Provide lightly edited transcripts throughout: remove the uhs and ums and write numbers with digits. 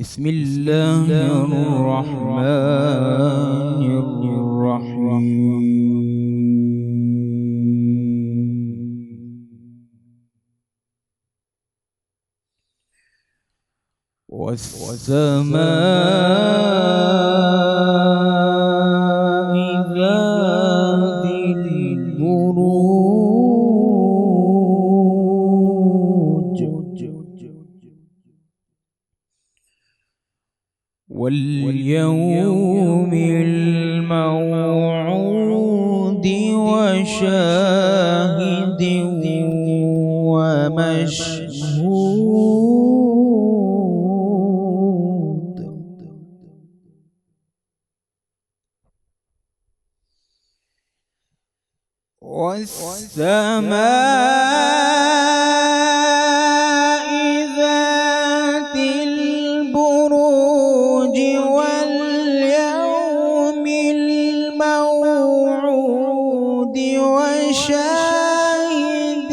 بسم الله الرحمن الرحيم والسماء ذات البروج واليوم الموعود وشاهد ومشهود والسماء ذات البروج واليوم الموعود وشاهد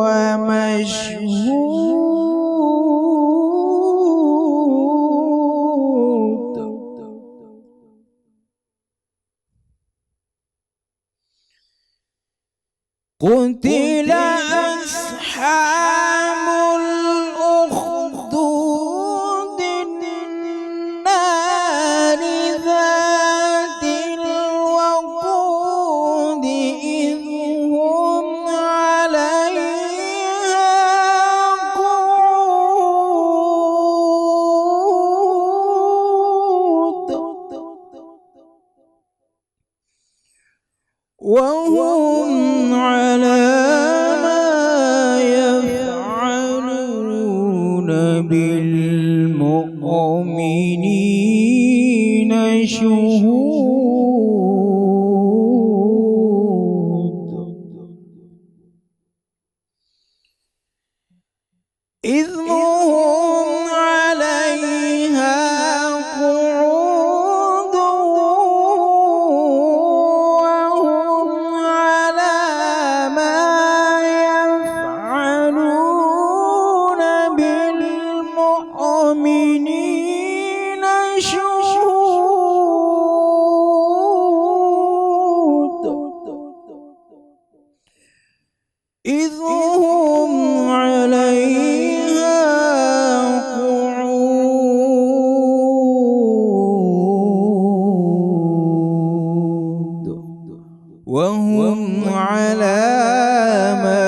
ومشهود قتل أصحاب الأخدود النار ذات الوقود إذ هم عليها قعود وهم على ما يفعلون بالمؤمنين شهود إذ هم عليها قعود وهم على ما يفعلون بالمؤمنين شهود إذ هم عليها قعود وهم على ما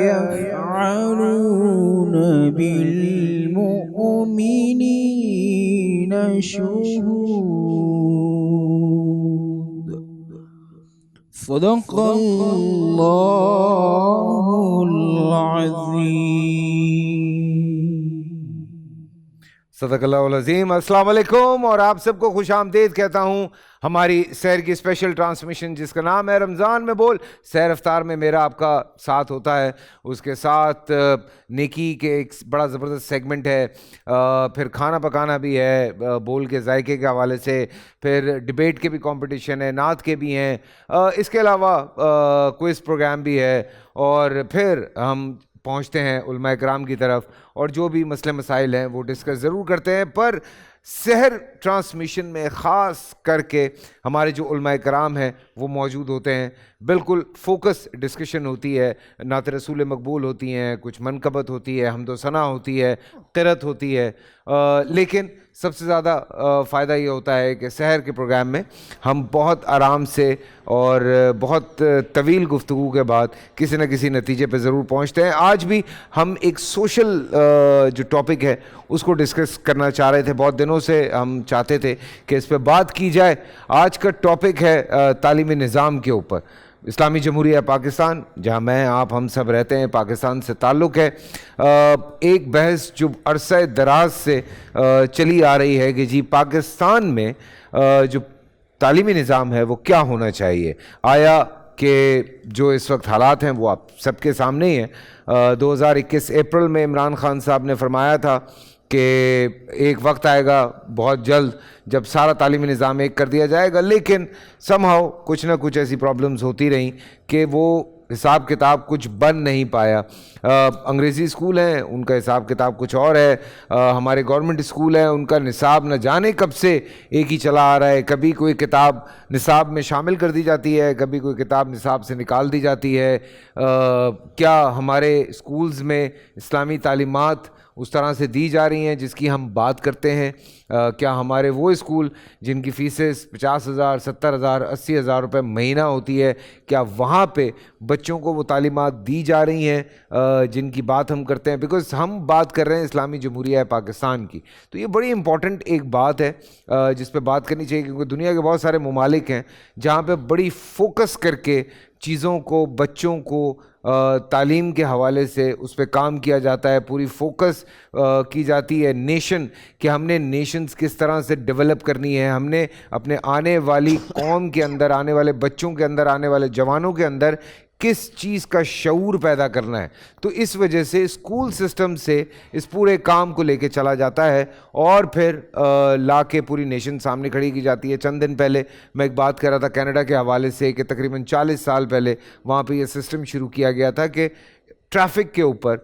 يفعلون بالمؤمنين شهود صدق الله العظيم صدق اللہ العظیم۔ السلام علیکم اور آپ سب کو خوش آمدید کہتا ہوں ہماری سحر کی اسپیشل ٹرانسمیشن جس کا نام ہے رمضان میں بول۔ سحر افطار میں میرا آپ کا ساتھ ہوتا ہے، اس کے ساتھ نیکی کے ایک بڑا زبردست سیگمنٹ ہے، پھر کھانا پکانا بھی ہے بول کے ذائقے کے حوالے سے، پھر ڈیبیٹ کے بھی کمپٹیشن ہے، نعت کے بھی ہیں، اس کے علاوہ کوئز پروگرام بھی ہے، اور پھر ہم پہنچتے ہیں علماء کرام کی طرف اور جو بھی مسئلے مسائل ہیں وہ ڈسکس ضرور کرتے ہیں۔ پر سحر ٹرانسمیشن میں خاص کر کے ہمارے جو علماء کرام ہیں وہ موجود ہوتے ہیں، بالکل فوکس ڈسکشن ہوتی ہے، نعت رسول مقبول ہوتی ہیں، کچھ منقبت ہوتی ہے، حمد و ثنا ہوتی ہے، قرأت ہوتی ہے، لیکن سب سے زیادہ فائدہ یہ ہوتا ہے کہ سحر کے پروگرام میں ہم بہت آرام سے اور بہت طویل گفتگو کے بعد کسی نہ کسی نتیجے پہ ضرور پہنچتے ہیں۔ آج بھی ہم ایک سوشل جو ٹاپک ہے اس کو ڈسکس کرنا چاہ رہے تھے، بہت دنوں سے ہم چاہتے تھے کہ اس پہ بات کی جائے۔ آج کا ٹاپک ہے تعلیمی نظام کے اوپر۔ اسلامی جمہوریہ پاکستان جہاں میں آپ ہم سب رہتے ہیں، پاکستان سے تعلق ہے، ایک بحث جو عرصہ دراز سے چلی آ رہی ہے کہ جی پاکستان میں جو تعلیمی نظام ہے وہ کیا ہونا چاہیے، آیا کہ جو اس وقت حالات ہیں وہ آپ سب کے سامنے ہی ہیں. 2021 اپریل میں عمران خان صاحب نے فرمایا تھا کہ ایک وقت آئے گا بہت جلد جب سارا تعلیمی نظام ایک کر دیا جائے گا, لیکن somehow کچھ نہ کچھ ایسی پرابلمز ہوتی رہیں کہ وہ حساب کتاب کچھ بن نہیں پایا. انگریزی اسکول ہیں, ان کا حساب کتاب کچھ اور ہے. ہمارے گورنمنٹ اسکول ہیں, ان کا نصاب نہ جانے کب سے ایک ہی چلا آ رہا ہے. کبھی کوئی کتاب نصاب میں شامل کر دی جاتی ہے, کبھی کوئی کتاب نصاب سے نکال دی جاتی ہے. کیا ہمارے اسکولز میں اسلامی تعلیمات اس طرح سے دی جا رہی ہیں جس کی ہم بات کرتے ہیں؟ کیا ہمارے وہ اسکول جن کی فیسز 50,000 70,000 80,000 روپے مہینہ ہوتی ہے, کیا وہاں پہ بچوں کو وہ تعلیمات دی جا رہی ہیں جن کی بات ہم کرتے ہیں؟ بیکاز ہم بات کر رہے ہیں اسلامی جمہوریہ پاکستان کی, تو یہ بڑی امپورٹنٹ ایک بات ہے جس پہ بات کرنی چاہیے, کیونکہ دنیا کے بہت سارے ممالک ہیں جہاں پہ بڑی فوکس کر کے چیزوں کو, بچوں کو تعلیم کے حوالے سے اس پہ کام کیا جاتا ہے. پوری فوکس کی جاتی ہے نیشن کہ ہم نے نیشنز کس طرح سے ڈیولپ کرنی ہے, ہم نے اپنے آنے والی قوم کے اندر, آنے والے بچوں کے اندر, آنے والے جوانوں کے اندر کس چیز کا شعور پیدا کرنا ہے. تو اس وجہ سے اسکول سسٹم سے اس پورے کام کو لے کے چلا جاتا ہے اور پھر لا کے پوری نیشن سامنے کھڑی کی جاتی ہے. چند دن پہلے میں ایک بات کر رہا تھا کینیڈا کے حوالے سے کہ تقریباً 40 سال پہلے وہاں پہ یہ سسٹم شروع کیا گیا تھا کہ ٹریفک کے اوپر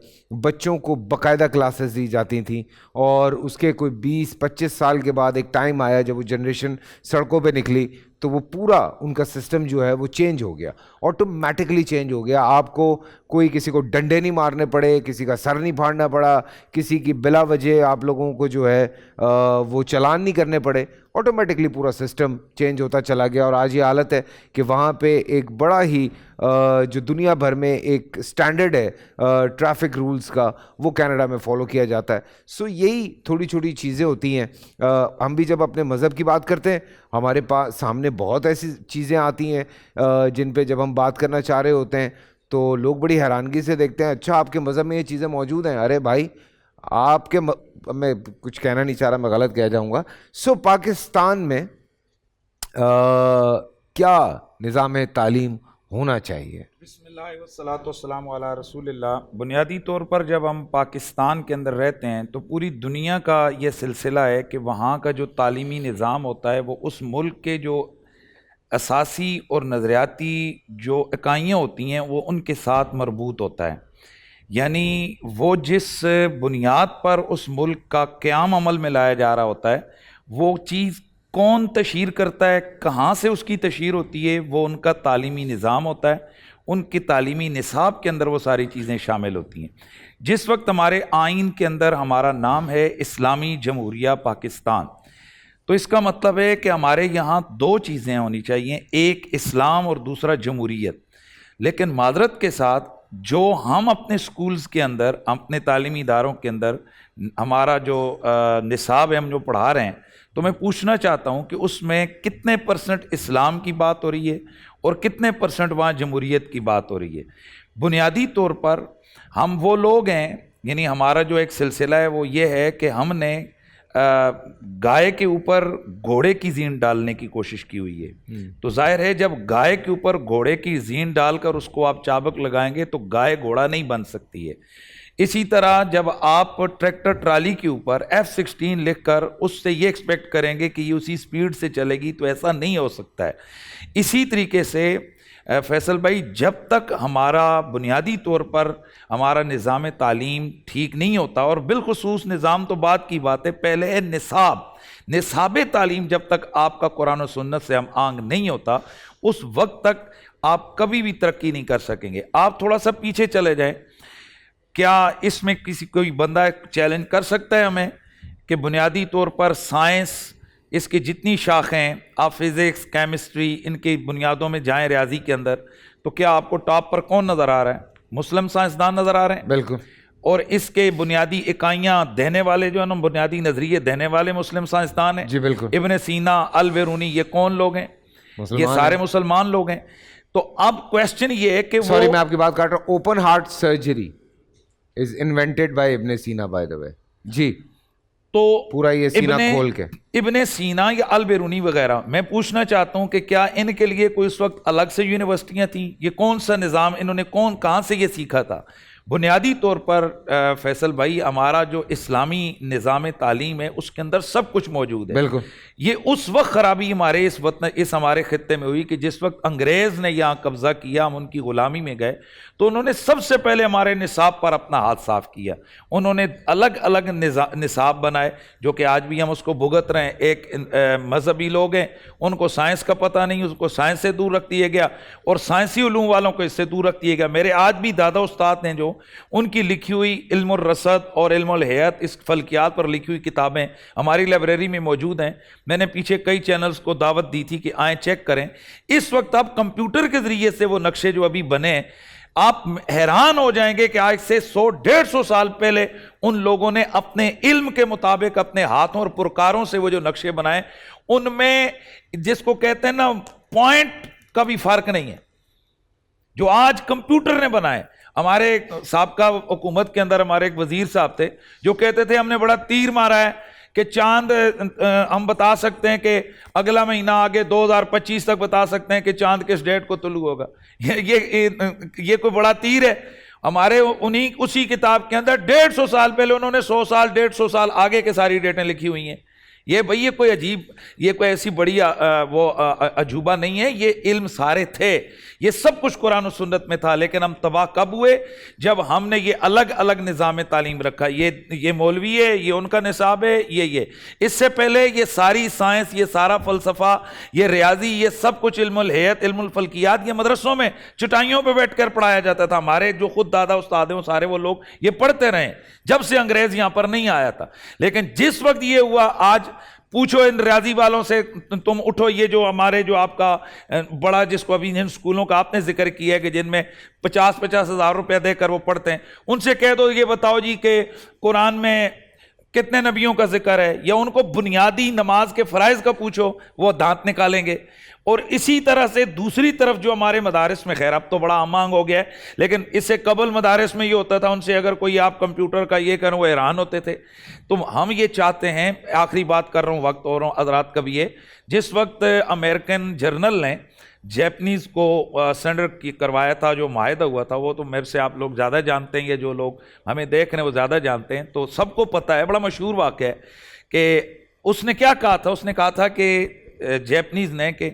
بچوں کو باقاعدہ کلاسز دی جاتی تھیں, اور اس کے کوئی 20-25 سال کے بعد ایک ٹائم آیا جب وہ جنریشن سڑکوں پہ نکلی تو وہ پورا ان کا سسٹم جو ہے وہ چینج ہو گیا, آٹومیٹکلی چینج ہو گیا. آپ کو کوئی کسی کو ڈنڈے نہیں مارنے پڑے, کسی کا سر نہیں پھاڑنا پڑا, کسی کی بلا وجہ آپ لوگوں کو جو ہے وہ چلان نہیں کرنے پڑے. آٹومیٹکلی پورا سسٹم چینج ہوتا چلا گیا, اور آج یہ حالت ہے کہ وہاں پہ ایک بڑا ہی جو دنیا بھر میں ایک سٹینڈرڈ ہے ٹریفک رولز کا, وہ کینیڈا میں فالو کیا جاتا ہے. سو یہی تھوڑی چھوٹی چیزیں ہوتی ہیں. ہم بھی جب اپنے مذہب کی بات کرتے ہیں ہمارے پاس سامنے بہت ایسی چیزیں آتی ہیں جن پہ جب ہم بات کرنا چاہ رہے ہوتے ہیں تو لوگ بڑی حیرانگی سے دیکھتے ہیں, اچھا آپ کے مذہب میں یہ چیزیں موجود ہیں؟ ارے بھائی آپ کے میں کچھ کہنا نہیں چاہ رہا, میں غلط کہہ جاؤں گا. سو پاکستان میں کیا نظام تعلیم ہونا چاہیے؟ بسم اللہ والصلاۃ والسلام علی رسول اللہ. بنیادی طور پر جب ہم پاکستان کے اندر رہتے ہیں تو پوری دنیا کا یہ سلسلہ ہے کہ وہاں کا جو تعلیمی نظام ہوتا ہے وہ اس ملک کے جو اساسی اور نظریاتی جو اکائیاں ہوتی ہیں وہ ان کے ساتھ مربوط ہوتا ہے. یعنی وہ جس بنیاد پر اس ملک کا قیام عمل میں لایا جا رہا ہوتا ہے وہ چیز کون تشہیر کرتا ہے, کہاں سے اس کی تشہیر ہوتی ہے, وہ ان کا تعلیمی نظام ہوتا ہے. ان کے تعلیمی نصاب کے اندر وہ ساری چیزیں شامل ہوتی ہیں. جس وقت ہمارے آئین کے اندر ہمارا نام ہے اسلامی جمہوریہ پاکستان, تو اس کا مطلب ہے کہ ہمارے یہاں دو چیزیں ہونی چاہیے, ایک اسلام اور دوسرا جمہوریت. لیکن معذرت کے ساتھ جو ہم اپنے سکولز کے اندر, اپنے تعلیمی اداروں کے اندر ہمارا جو نصاب ہے ہم جو پڑھا رہے ہیں, تو میں پوچھنا چاہتا ہوں کہ اس میں کتنے % اسلام کی بات ہو رہی ہے اور کتنے % وہاں جمہوریت کی بات ہو رہی ہے. بنیادی طور پر ہم وہ لوگ ہیں, یعنی ہمارا جو ایک سلسلہ ہے وہ یہ ہے کہ ہم نے گائے کے اوپر گھوڑے کی زین ڈالنے کی کوشش کی ہوئی ہے. تو ظاہر ہے جب گائے کے اوپر گھوڑے کی زین ڈال کر اس کو آپ چابک لگائیں گے تو گائے گھوڑا نہیں بن سکتی ہے. اسی طرح جب آپ ٹریکٹر ٹرالی کے اوپر F-16 لکھ کر اس سے یہ ایکسپیکٹ کریں گے کہ یہ اسی سپیڈ سے چلے گی تو ایسا نہیں ہو سکتا ہے. اسی طریقے سے فیصل بھائی, جب تک ہمارا بنیادی طور پر ہمارا نظام تعلیم ٹھیک نہیں ہوتا, اور بالخصوص نظام تو بعد کی بات ہے, پہلے ہے نصاب تعلیم جب تک آپ کا قرآن و سنت سے ہم آنگ نہیں ہوتا اس وقت تک آپ کبھی بھی ترقی نہیں کر سکیں گے. آپ تھوڑا سا پیچھے چلے جائیں, کیا اس میں کوئی بندہ چیلنج کر سکتا ہے ہمیں کہ بنیادی طور پر سائنس, اس کی جتنی شاخیں, آپ فزکس, کیمسٹری, ان کی بنیادوں میں جائیں ریاضی کے اندر, تو کیا آپ کو ٹاپ پر کون نظر آ رہا ہے؟ مسلم سائنسدان نظر آ رہے ہیں. بالکل. اور اس کے بنیادی اکائیاں دینے والے جو ہے نا, بنیادی نظریے دینے والے مسلم سائنسدان ہیں. جی بالکل. ابن سینا, البیرونی, یہ کون لوگ ہیں؟ یہ سارے مسلمان لوگ ہیں. تو اب کویسچن یہ ہے کہ سوری میں آپ کی بات کاٹ رہا ہوں, open heart surgery is invented by ابن سینا by the way. جی تو پورا یہ سینہ کھول کے ابن سینا یا البیرونی وغیرہ، میں پوچھنا چاہتا ہوں کہ کیا ان کے لیے کوئی اس وقت الگ سے یونیورسٹیاں تھیں؟ یہ کون سا نظام انہوں نے کہاں سے یہ سیکھا تھا؟ بنیادی طور پر فیصل بھائی ہمارا جو اسلامی نظام تعلیم ہے اس کے اندر سب کچھ موجود ہے. بالکل. یہ اس وقت خرابی ہمارے اس ہمارے خطے میں ہوئی کہ جس وقت انگریز نے یہاں قبضہ کیا، ہم ان کی غلامی میں گئے، تو انہوں نے سب سے پہلے ہمارے نصاب پر اپنا ہاتھ صاف کیا. انہوں نے الگ الگ نصاب بنائے جو کہ آج بھی ہم اس کو بھگت رہے ہیں. ایک مذہبی لوگ ہیں، ان کو سائنس کا پتہ نہیں، اس کو سائنس سے دور رکھ دیا گیا، اور سائنسی علوم والوں کو اس سے دور رکھ دیا گیا. میرے آج بھی دادا استاد ہیں جو ان کی لکھی ہوئی علم الرصد اور علم الحیات، اس فلکیات پر لکھی ہوئی کتابیں ہماری لائبریری میں موجود ہیں. میں نے پیچھے کئی چینلز کو دعوت دی تھی کہ آئیں چیک کریں. اس وقت اب کمپیوٹر کے ذریعے سے وہ نقشے جو ابھی بنے، آپ حیران ہو جائیں گے کہ آج سے 100-150 سال پہلے ان لوگوں نے اپنے علم کے مطابق اپنے ہاتھوں اور پرکاروں سے وہ جو نقشے بنائے، ان میں جس کو کہتے ہیں نا پوائنٹ کا بھی فرق نہیں ہے جو آج کمپیوٹر نے بنائے. ہمارے سابقہ حکومت کے اندر ہمارے ایک وزیر صاحب تھے جو کہتے تھے ہم نے بڑا تیر مارا ہے کہ چاند ہم بتا سکتے ہیں کہ اگلا مہینہ آگے 2025 تک بتا سکتے ہیں کہ چاند کس ڈیٹ کو طلوع ہوگا. یہ کوئی بڑا تیر ہے؟ ہمارے اسی کتاب کے اندر 150 سال پہلے انہوں نے 100 سال 150 سال آگے کے ساری ڈیٹیں لکھی ہوئی ہیں. یہ بھئی یہ کوئی عجیب، یہ کوئی ایسی بڑی وہ عجوبہ نہیں ہے، یہ علم سارے تھے، یہ سب کچھ قرآن و سنت میں تھا. لیکن ہم تباہ کب ہوئے؟ جب ہم نے یہ الگ الگ نظام تعلیم رکھا. یہ مولوی ہے، یہ ان کا نصاب ہے، یہ اس سے پہلے یہ ساری سائنس، یہ سارا فلسفہ، یہ ریاضی، یہ سب کچھ علم الحیات، علم الفلکیات یہ مدرسوں میں چٹائیوں پہ بیٹھ کر پڑھایا جاتا تھا. ہمارے جو خود دادا استاد ہیں وہ سارے وہ لوگ یہ پڑھتے رہے جب سے انگریز یہاں پر نہیں آیا تھا. لیکن جس وقت یہ ہوا، آج پوچھو ان ریاضی والوں سے، تم اٹھو، یہ جو ہمارے جو آپ کا بڑا جس کو ابھی ان سکولوں کا آپ نے ذکر کیا ہے کہ جن میں 50-50 ہزار روپیہ دے کر وہ پڑھتے ہیں، ان سے کہہ دو یہ بتاؤ جی کہ قرآن میں کتنے نبیوں کا ذکر ہے، یا ان کو بنیادی نماز کے فرائض کا پوچھو، وہ دانت نکالیں گے. اور اسی طرح سے دوسری طرف جو ہمارے مدارس میں، خیر اب تو بڑا عام ہو گیا ہے، لیکن اس سے قبل مدارس میں یہ ہوتا تھا، ان سے اگر کوئی آپ کمپیوٹر کا یہ کریں وہ حیران ہوتے تھے. تو ہم یہ چاہتے ہیں، آخری بات کر رہا ہوں، وقت اور حضرات کا بھی ہے، جس وقت امریکن جرنل نے جیپنیز کو سینڈر کروایا تھا، جو معاہدہ ہوا تھا، وہ تو میرے سے آپ لوگ زیادہ جانتے ہیں، یہ جو لوگ ہمیں دیکھ رہے ہیں وہ زیادہ جانتے ہیں. تو سب کو پتہ ہے، بڑا مشہور واقعہ ہے کہ اس نے کیا کہا تھا. اس نے کہا تھا کہ جیپنیز نے کہ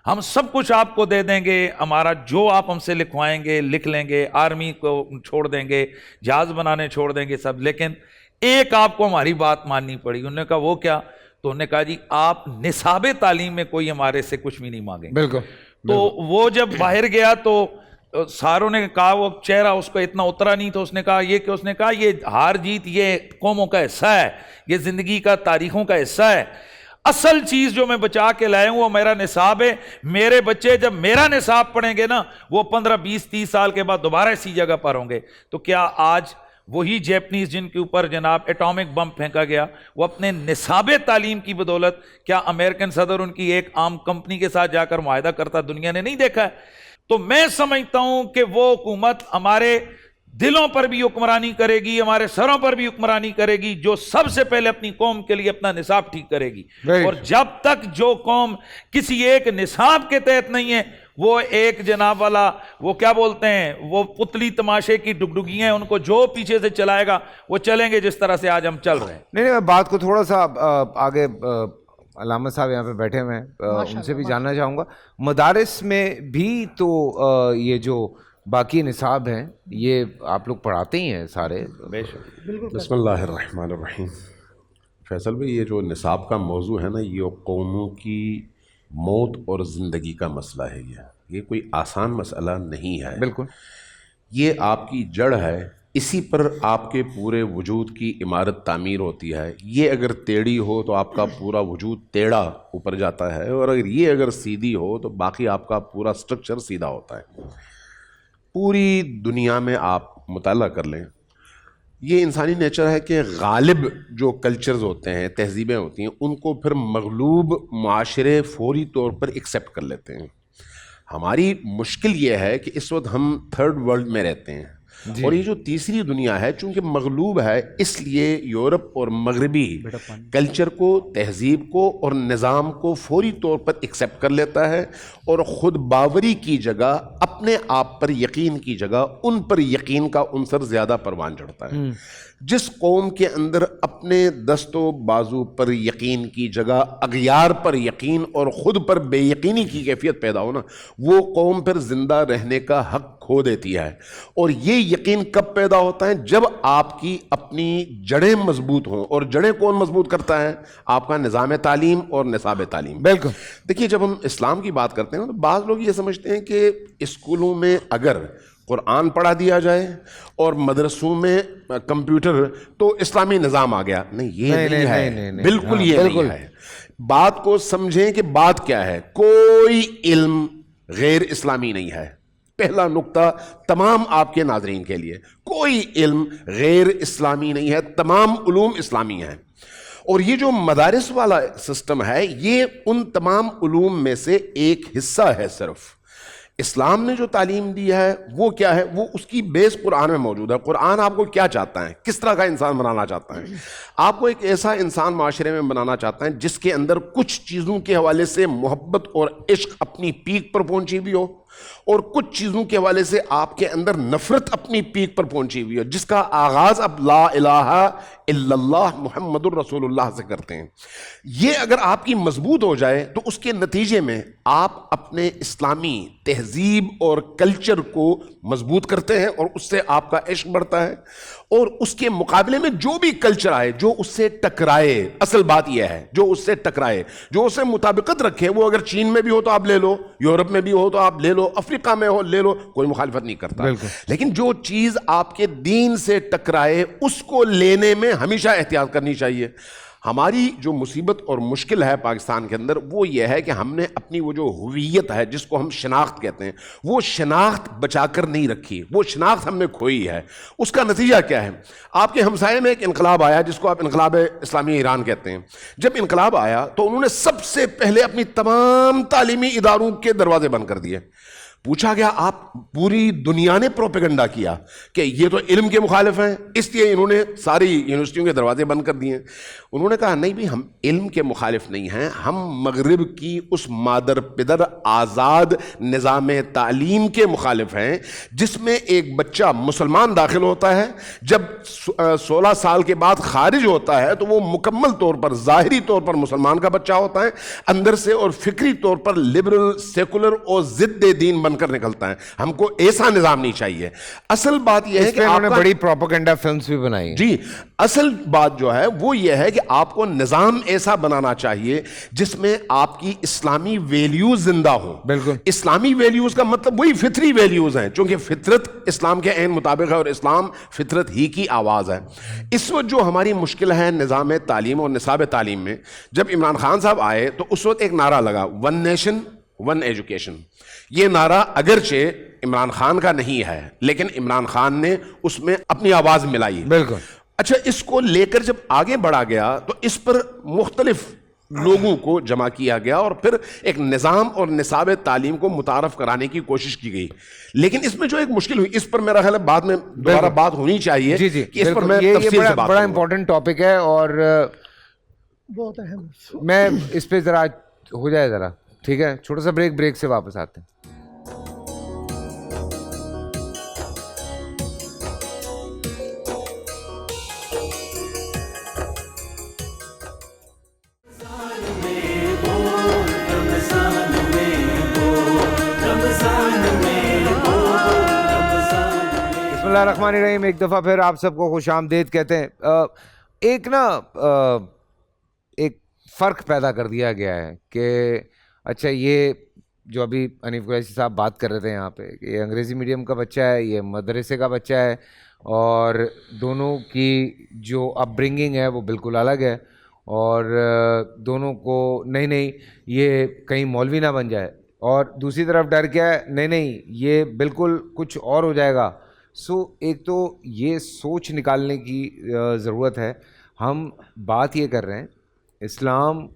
ہم سب کچھ آپ کو دے دیں گے، ہمارا جو آپ ہم سے لکھوائیں گے لکھ لیں گے، آرمی کو چھوڑ دیں گے، جہاز بنانے چھوڑ دیں گے سب، لیکن ایک آپ کو ہماری بات ماننی پڑی. انہوں نے کہا وہ کیا؟ تو انہوں نے کہا جی آپ نصاب تعلیم میں کوئی ہمارے سے کچھ بھی نہیں مانگیں. بالکل. تو وہ جب باہر گیا تو ساروں نے کہا، وہ چہرہ اس کو اتنا اترا نہیں، تو اس نے کہا یہ کہ اس نے کہا یہ ہار جیت یہ قوموں کا حصہ ہے، یہ زندگی کا تاریخوں کا حصہ ہے. اصل چیز جو میں بچا کے لائے ہوں وہ میرا نصاب ہے. میرے بچے جب میرا نصاب پڑھیں گے نا، وہ 15 20 30 سال کے بعد دوبارہ اسی جگہ پر ہوں گے. تو کیا آج وہی جیپنیز جن کے اوپر جناب ایٹامک بم پھینکا گیا، وہ اپنے نصاب تعلیم کی بدولت، کیا امریکن صدر ان کی ایک عام کمپنی کے ساتھ جا کر معاہدہ کرتا دنیا نے نہیں دیکھا ہے؟ تو میں سمجھتا ہوں کہ وہ حکومت ہمارے دلوں پر بھی حکمرانی کرے گی، ہمارے سروں پر بھی حکمرانی کرے گی، جو سب سے پہلے اپنی قوم کے لیے اپنا نصاب ٹھیک کرے گی. اور جب تک جو قوم کسی ایک نصاب کے تحت نہیں ہے، وہ ایک جناب والا وہ کیا بولتے ہیں، وہ پتلی تماشے کی ڈگڈگیاں ہیں، ان کو جو پیچھے سے چلائے گا وہ چلیں گے جس طرح سے آج ہم چل رہے ہیں. نہیں میں بات کو تھوڑا سا آگے، علامہ صاحب یہاں پہ بیٹھے ہوئے ہیں، ان سے بھی جاننا چاہوں گا، مدارس میں بھی تو یہ جو باقی نصاب ہیں یہ آپ لوگ پڑھاتے ہی ہیں سارے؟ بے شک. بسم اللہ الرحمن الرحیم. فیصل بھائی، یہ جو نصاب کا موضوع ہے نا، یہ قوموں کی موت اور زندگی کا مسئلہ ہے. یہ کوئی آسان مسئلہ نہیں ہے. بالکل. یہ آپ کی جڑ ہے، اسی پر آپ کے پورے وجود کی عمارت تعمیر ہوتی ہے. یہ اگر ٹیڑھی ہو تو آپ کا پورا وجود ٹیڑھا اوپر جاتا ہے، اور اگر یہ اگر سیدھی ہو تو باقی آپ کا پورا سٹرکچر سیدھا ہوتا ہے. پوری دنیا میں آپ مطالعہ کر لیں، یہ انسانی نیچر ہے کہ غالب جو کلچرز ہوتے ہیں، تہذیبیں ہوتی ہیں، ان کو پھر مغلوب معاشرے فوری طور پر ایکسیپٹ کر لیتے ہیں. ہماری مشکل یہ ہے کہ اس وقت ہم تھرڈ ورلڈ میں رہتے ہیں. اور یہ جو تیسری دنیا ہے چونکہ مغلوب ہے اس لیے یورپ اور مغربی کلچر کو، تہذیب کو اور نظام کو فوری طور پر ایکسیپٹ کر لیتا ہے اور خود باوری کی جگہ، اپنے آپ پر یقین کی جگہ ان پر یقین کا عنصر زیادہ پروان چڑھتا ہے۔ جس قوم کے اندر اپنے دست و بازو پر یقین کی جگہ اغیار پر یقین اور خود پر بے یقینی کی کیفیت پیدا ہو نا، وہ قوم پھر زندہ رہنے کا حق کھو دیتی ہے۔ اور یہ یقین کب پیدا ہوتا ہے؟ جب آپ کی اپنی جڑیں مضبوط ہوں، اور جڑیں کون مضبوط کرتا ہے؟ آپ کا نظام تعلیم اور نصاب تعلیم۔ بالکل۔ دیکھیے جب ہم اسلام کی بات کرتے ہیں تو بعض لوگ یہ سمجھتے ہیں کہ اسکولوں میں اگر قرآن پڑھا دیا جائے اور مدرسوں میں کمپیوٹر تو اسلامی نظام آ گیا۔ نہیں، یہ نہیں ہے، بالکل یہ نہیں ہے۔ بات کو سمجھیں کہ بات کیا ہے۔ کوئی علم غیر اسلامی نہیں ہے، پہلا نقطہ تمام آپ کے ناظرین کے لیے، کوئی علم غیر اسلامی نہیں ہے، تمام علوم اسلامی ہیں۔ اور یہ جو مدارس والا سسٹم ہے یہ ان تمام علوم میں سے ایک حصہ ہے صرف۔ اسلام نے جو تعلیم دی ہے وہ کیا ہے؟ وہ اس کی بیس قرآن میں موجود ہے۔ قرآن آپ کو کیا چاہتا ہے؟ کس طرح کا انسان بنانا چاہتا ہے؟ آپ کو ایک ایسا انسان معاشرے میں بنانا چاہتا ہے جس کے اندر کچھ چیزوں کے حوالے سے محبت اور عشق اپنی پیک پر پہنچی بھی ہو، اور کچھ چیزوں کے حوالے سے آپ کے اندر نفرت اپنی پیک پر پہنچی ہوئی ہو، جس کا آغاز اب لا الہ الا اللہ محمد الرسول اللہ سے کرتے ہیں۔ یہ اگر آپ کی مضبوط ہو جائے تو اس کے نتیجے میں آپ اپنے اسلامی تہذیب اور کلچر کو مضبوط کرتے ہیں اور اس سے آپ کا عشق بڑھتا ہے، اور اس کے مقابلے میں جو بھی کلچر آئے جو اس سے ٹکرائے، اصل بات یہ ہے جو اس سے ٹکرائے، جو اس سے مطابقت رکھے، وہ اگر چین میں بھی ہو تو آپ لے لو، یورپ میں بھی ہو تو آپ لے لو، افریقہ میں ہو لے لو، کوئی مخالفت نہیں کرتا۔ لیکن جو چیز آپ کے دین سے ٹکرائے اس کو لینے میں ہمیشہ احتیاط کرنی چاہیے۔ ہماری جو مصیبت اور مشکل ہے پاکستان کے اندر وہ یہ ہے کہ ہم نے اپنی وہ جو ہویت ہے جس کو ہم شناخت کہتے ہیں، وہ شناخت بچا کر نہیں رکھی، وہ شناخت ہم نے کھوئی ہے۔ اس کا نتیجہ کیا ہے؟ آپ کے ہمسائے میں ایک انقلاب آیا جس کو آپ انقلاب اسلامی ایران کہتے ہیں۔ جب انقلاب آیا تو انہوں نے سب سے پہلے اپنی تمام تعلیمی اداروں کے دروازے بند کر دیے۔ پوچھا گیا آپ، پوری دنیا نے پروپیگنڈا کیا کہ یہ تو علم کے مخالف ہیں اس لیے انہوں نے ساری یونیورسٹیوں کے دروازے بند کر دیے۔ انہوں نے کہا نہیں بھی، ہم علم کے مخالف نہیں ہیں، ہم مغرب کی اس مادر پدر آزاد نظام تعلیم کے مخالف ہیں جس میں ایک بچہ مسلمان داخل ہوتا ہے، جب 16 سال کے بعد خارج ہوتا ہے تو وہ مکمل طور پر ظاہری طور پر مسلمان کا بچہ ہوتا ہے، اندر سے اور فکری طور پر لبرل، سیکولر اور ضد دین بن کر نکلتا ہے۔ ہم کو ایسا نظام نہیں چاہیے۔ اصل بات یہ ہے کہ انہوں نے بڑی پروپیگنڈا فلمز بھی بنائی۔ جی، اصل بات جو ہے وہ یہ ہے کہ آپ کو نظام ایسا بنانا چاہیے جس میں آپ کی اسلامی ویلیوز زندہ ہوں۔ بالکل۔ اسلامی ویلیوز کا مطلب وہی فطری ویلیوز ہیں، چونکہ فطرت اسلام کے عین مطابق ہے اور اسلام فطرت ہی کی آواز ہے۔ اس وقت جو ہماری مشکل ہے نظام تعلیم اور نصاب تعلیم میں، جب عمران خان صاحب آئے تو اس وقت ایک نعرہ لگا، ون نیشن ون ایجوکیشن۔ یہ نعرہ اگرچہ عمران خان کا نہیں ہے لیکن عمران خان نے اس میں اپنی آواز ملائی۔ بالکل۔ اچھا، اس کو لے کر جب آگے بڑھا گیا تو اس پر مختلف لوگوں کو جمع کیا گیا اور پھر ایک نظام اور نصاب تعلیم کو متعارف کرانے کی کوشش کی گئی۔ لیکن اس میں جو ایک مشکل ہوئی، اس پر میرا خیال ہے بعد میں دوبارہ بات ہونی چاہیے۔ جی جی، کہ اس پر میں تفصیل سے بات بڑا کروں گا۔ امپورٹنٹ ٹاپک ہے اور بہت اہم۔ میں اس پہ ذرا ہو جائے ذرا، ٹھیک ہے، چھوٹا سا بریک سے واپس آتے ہیں۔ بسم اللہ الرحمن الرحیم، ایک دفعہ پھر آپ سب کو خوش آمدید کہتے ہیں۔ ایک فرق پیدا کر دیا گیا ہے کہ اچھا یہ جو ابھی حنیف قریشی صاحب بات کر رہے تھے یہاں پہ کہ یہ انگریزی میڈیم کا بچہ ہے، یہ مدرسے کا بچہ ہے، اور دونوں کی جو اپ برنگنگ ہے وہ بالکل الگ ہے، اور دونوں کو نہیں یہ کہیں مولوی نہ بن جائے، اور دوسری طرف ڈر کیا ہے، نہیں یہ بالکل کچھ اور ہو جائے گا۔ ایک تو یہ سوچ نکالنے کی ضرورت ہے۔ ہم بات یہ کر رہے ہیں، اسلام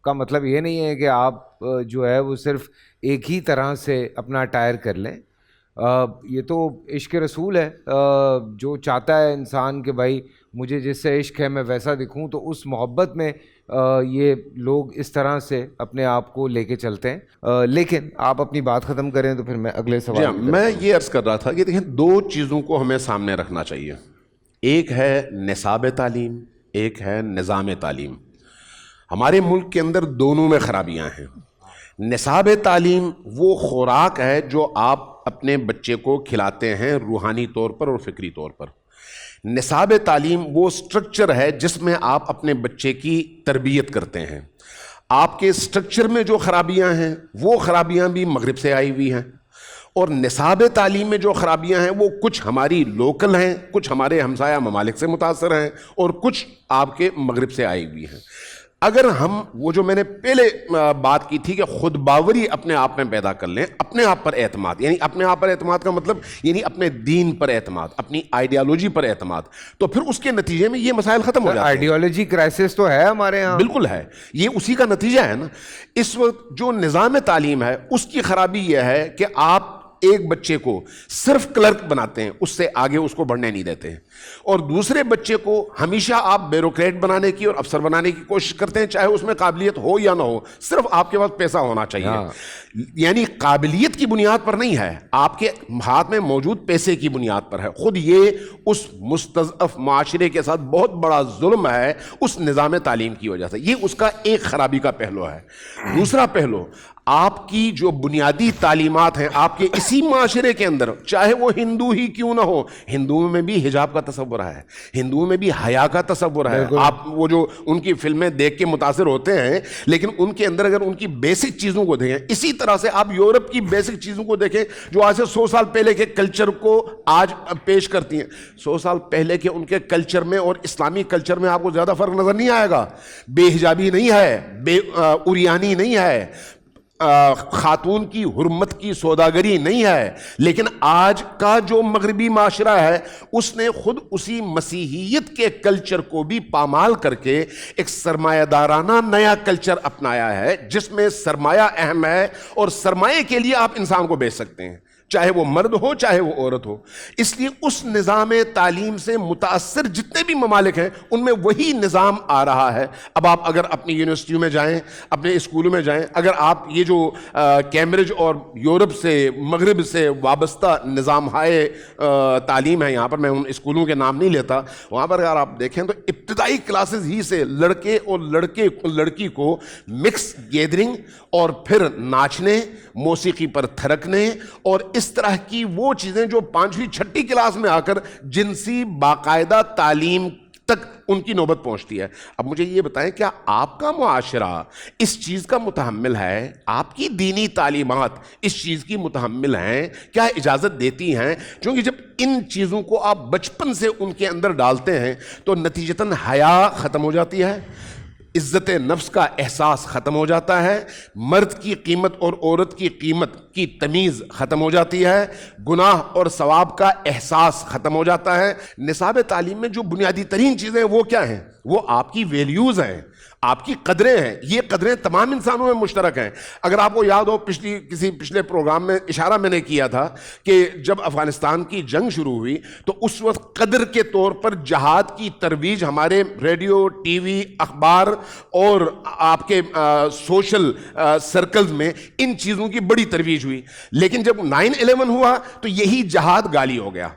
کا مطلب یہ نہیں ہے کہ آپ جو ہے وہ صرف ایک ہی طرح سے اپنا اٹائر کر لیں۔ یہ تو عشق رسول ہے. جو چاہتا ہے انسان کہ بھائی مجھے جس سے عشق ہے میں ویسا دکھوں, تو اس محبت میں یہ لوگ اس طرح سے اپنے آپ کو لے کے چلتے ہیں. لیکن آپ اپنی بات ختم کریں تو پھر میں اگلے سوال. میں یہ عرض کر رہا تھا کہ دیکھیں 2 چیزوں کو ہمیں سامنے رکھنا چاہیے. ایک ہے نصاب تعلیم, ایک ہے نظام تعلیم. ہمارے ملک کے اندر دونوں میں خرابیاں ہیں. نصاب تعلیم وہ خوراک ہے جو آپ اپنے بچے کو کھلاتے ہیں روحانی طور پر اور فکری طور پر. نصاب تعلیم وہ سٹرکچر ہے جس میں آپ اپنے بچے کی تربیت کرتے ہیں. آپ کے سٹرکچر میں جو خرابیاں ہیں وہ خرابیاں بھی مغرب سے آئی ہوئی ہیں, اور نصاب تعلیم میں جو خرابیاں ہیں وہ کچھ ہماری لوکل ہیں, کچھ ہمارے ہمسایہ ممالک سے متاثر ہیں, اور کچھ آپ کے مغرب سے آئی ہوئی ہیں. اگر ہم وہ جو میں نے پہلے بات کی تھی کہ خود باوری اپنے آپ میں پیدا کر لیں, اپنے آپ پر اعتماد, یعنی اپنے آپ پر اعتماد کا مطلب یعنی اپنے دین پر اعتماد, اپنی آئیڈیالوجی پر اعتماد, تو پھر اس کے نتیجے میں یہ مسائل ختم ہو جاتے ہیں. آئیڈیالوجی کرائسس تو ہے ہمارے یہاں. بالکل ہے, یہ اسی کا نتیجہ ہے نا. اس وقت جو نظام تعلیم ہے اس کی خرابی یہ ہے کہ آپ ایک بچے کو صرف کلرک بناتے ہیں, اس سے آگے اس کو بڑھنے نہیں دیتے ہیں, اور دوسرے بچے کو ہمیشہ آپ بیوروکریٹ بنانے کی اور افسر بنانے کی کوشش کرتے ہیں, چاہے اس میں قابلیت ہو یا نہ ہو, صرف آپ کے پاس پیسہ ہونا چاہیے. یعنی قابلیت کی بنیاد پر نہیں ہے, آپ کے ہاتھ میں موجود پیسے کی بنیاد پر ہے. خود یہ اس مستضعف معاشرے کے ساتھ بہت بڑا ظلم ہے اس نظام تعلیم کی وجہ سے. یہ اس کا ایک خرابی کا پہلو ہے. دوسرا پہلو, آپ کی جو بنیادی تعلیمات ہیں آپ کے اسی معاشرے کے اندر, چاہے وہ ہندو ہی کیوں نہ ہو, ہندوؤں میں بھی حجاب کا تصور ہے, ہندوؤں میں بھی حیا کا تصور ہے. آپ وہ جو ان کی فلمیں دیکھ کے متاثر ہوتے ہیں, لیکن ان کے اندر اگر ان کی بیسک چیزوں کو دیکھیں, اسی طرح سے آپ یورپ کی بیسک چیزوں کو دیکھیں جو آج سے 100 سال پہلے کے کلچر کو آج پیش کرتی ہیں. 100 سال پہلے کے ان کے کلچر میں اور اسلامی کلچر میں آپ کو زیادہ فرق نظر نہیں آئے گا. بے حجابی نہیں ہے, بے عریانی نہیں ہے, خاتون کی حرمت کی سوداگری نہیں ہے. لیکن آج کا جو مغربی معاشرہ ہے اس نے خود اسی مسیحیت کے کلچر کو بھی پامال کر کے ایک سرمایہ دارانہ نیا کلچر اپنایا ہے, جس میں سرمایہ اہم ہے, اور سرمایہ کے لیے آپ انسان کو بیچ سکتے ہیں, چاہے وہ مرد ہو چاہے وہ عورت ہو. اس لیے اس نظام تعلیم سے متاثر جتنے بھی ممالک ہیں ان میں وہی نظام آ رہا ہے. اب آپ اگر اپنی یونیورسٹیوں میں جائیں, اپنے اسکولوں میں جائیں, اگر آپ یہ جو کیمبرج اور یورپ سے مغرب سے وابستہ نظام ہائے تعلیم ہے, یہاں پر میں ان اسکولوں کے نام نہیں لیتا, وہاں پر اگر آپ دیکھیں تو ابتدائی کلاسز ہی سے لڑکے اور لڑکی کو مکس گیدرنگ اور پھر ناچنے, موسیقی پر تھرکنے اور اس طرح کی وہ چیزیں جو 5ویں 6ٹھی کلاس میں آ کر جنسی باقاعدہ تعلیم تک ان کی نوبت پہنچتی ہے. اب مجھے یہ بتائیں, کیا آپ کا معاشرہ اس چیز کا متحمل ہے؟ آپ کی دینی تعلیمات اس چیز کی متحمل ہیں؟ کیا اجازت دیتی ہیں؟ کیونکہ جب ان چیزوں کو آپ بچپن سے ان کے اندر ڈالتے ہیں تو نتیجتاً حیا ختم ہو جاتی ہے, عزت نفس کا احساس ختم ہو جاتا ہے, مرد کی قیمت اور عورت کی قیمت کی تمیز ختم ہو جاتی ہے, گناہ اور ثواب کا احساس ختم ہو جاتا ہے. نصاب تعلیم میں جو بنیادی ترین چیزیں ہیں وہ کیا ہیں؟ وہ آپ کی ویلیوز ہیں, آپ کی قدریں ہیں. یہ قدریں تمام انسانوں میں مشترک ہیں. اگر آپ کو یاد ہو کسی پچھلے پروگرام میں اشارہ میں نے کیا تھا کہ جب افغانستان کی جنگ شروع ہوئی تو اس وقت قدر کے طور پر جہاد کی ترویج ہمارے ریڈیو, ٹی وی, اخبار اور آپ کے سوشل سرکلز میں ان چیزوں کی بڑی ترویج ہوئی. لیکن جب 9/11 ہوا تو یہی جہاد گالی ہو گیا,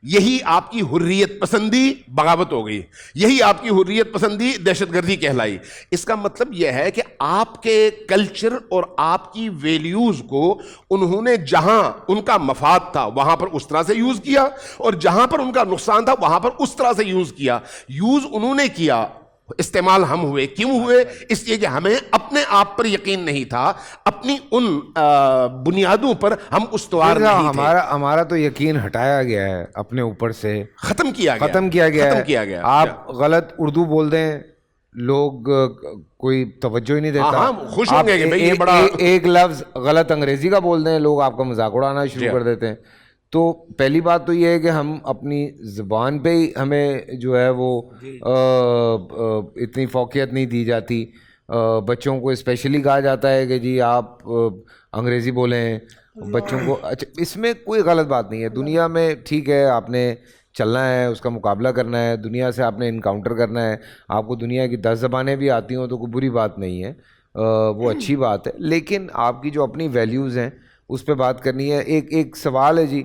یہی آپ کی حریت پسندی بغاوت ہو گئی, یہی آپ کی حریت پسندی دہشت گردی کہلائی. اس کا مطلب یہ ہے کہ آپ کے کلچر اور آپ کی ویلیوز کو انہوں نے جہاں ان کا مفاد تھا وہاں پر اس طرح سے یوز کیا, اور جہاں پر ان کا نقصان تھا وہاں پر اس طرح سے یوز کیا. یوز انہوں نے کیا, استعمال ہم ہوئے. کیوں ہوئے؟ اس لیے کہ ہمیں اپنے آپ پر یقین نہیں تھا, اپنی ان بنیادوں پر ہم استوار نہیں تھے. ہمارا تو یقین ہٹایا گیا ہے اپنے اوپر سے, ختم کیا گیا. آپ غلط اردو بول دیں, لوگ کوئی توجہ ہی نہیں دیتا. خوش ہوں گے کہ بھئی یہ بڑا ایک لفظ غلط انگریزی کا بول دیں, لوگ آپ کا مذاق اڑانا شروع کر دیتے ہیں. تو پہلی بات تو یہ ہے کہ ہم اپنی زبان پہ ہی ہمیں جو ہے وہ اتنی فوقیت نہیں دی جاتی. بچوں کو اسپیشلی کہا جاتا ہے کہ جی آپ انگریزی بولیں, بچوں کو اچھا اس میں کوئی غلط بات نہیں ہے. دنیا میں ٹھیک ہے آپ نے چلنا ہے, اس کا مقابلہ کرنا ہے, دنیا سے آپ نے انکاؤنٹر کرنا ہے, آپ کو دنیا کی 10 زبانیں بھی آتی ہوں تو کوئی بری بات نہیں ہے, وہ اچھی بات ہے. لیکن آپ کی جو اپنی ویلیوز ہیں اس پہ بات کرنی ہے. ایک سوال ہے جی,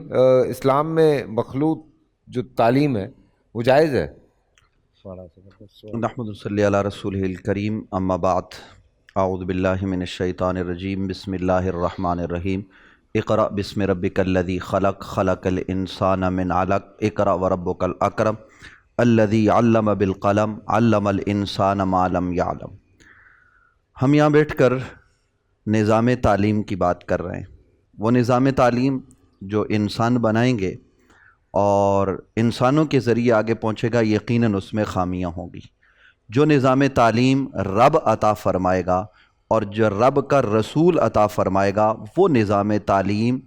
اسلام میں مخلوط جو تعلیم ہے وہ جائز ہے؟ نحمد صلی علی رسول الکریم, اما بعد, اعوذ باللہ من الشیطان الرجیم, بسم اللہ الرحمن الرحیم. اقرأ بسم ربک الذی خلق, خلق الانسان من علق, اقرأ وربک الاکرم الذی علم بالقلم, علم الانسان ما لم یعلم. ہم یہاں بیٹھ کر نظام تعلیم کی بات کر رہے ہیں. وہ نظام تعلیم جو انسان بنائیں گے اور انسانوں کے ذریعے آگے پہنچے گا, یقیناً اس میں خامیاں ہوں گی. جو نظام تعلیم رب عطا فرمائے گا اور جو رب کا رسول عطا فرمائے گا, وہ نظام تعلیم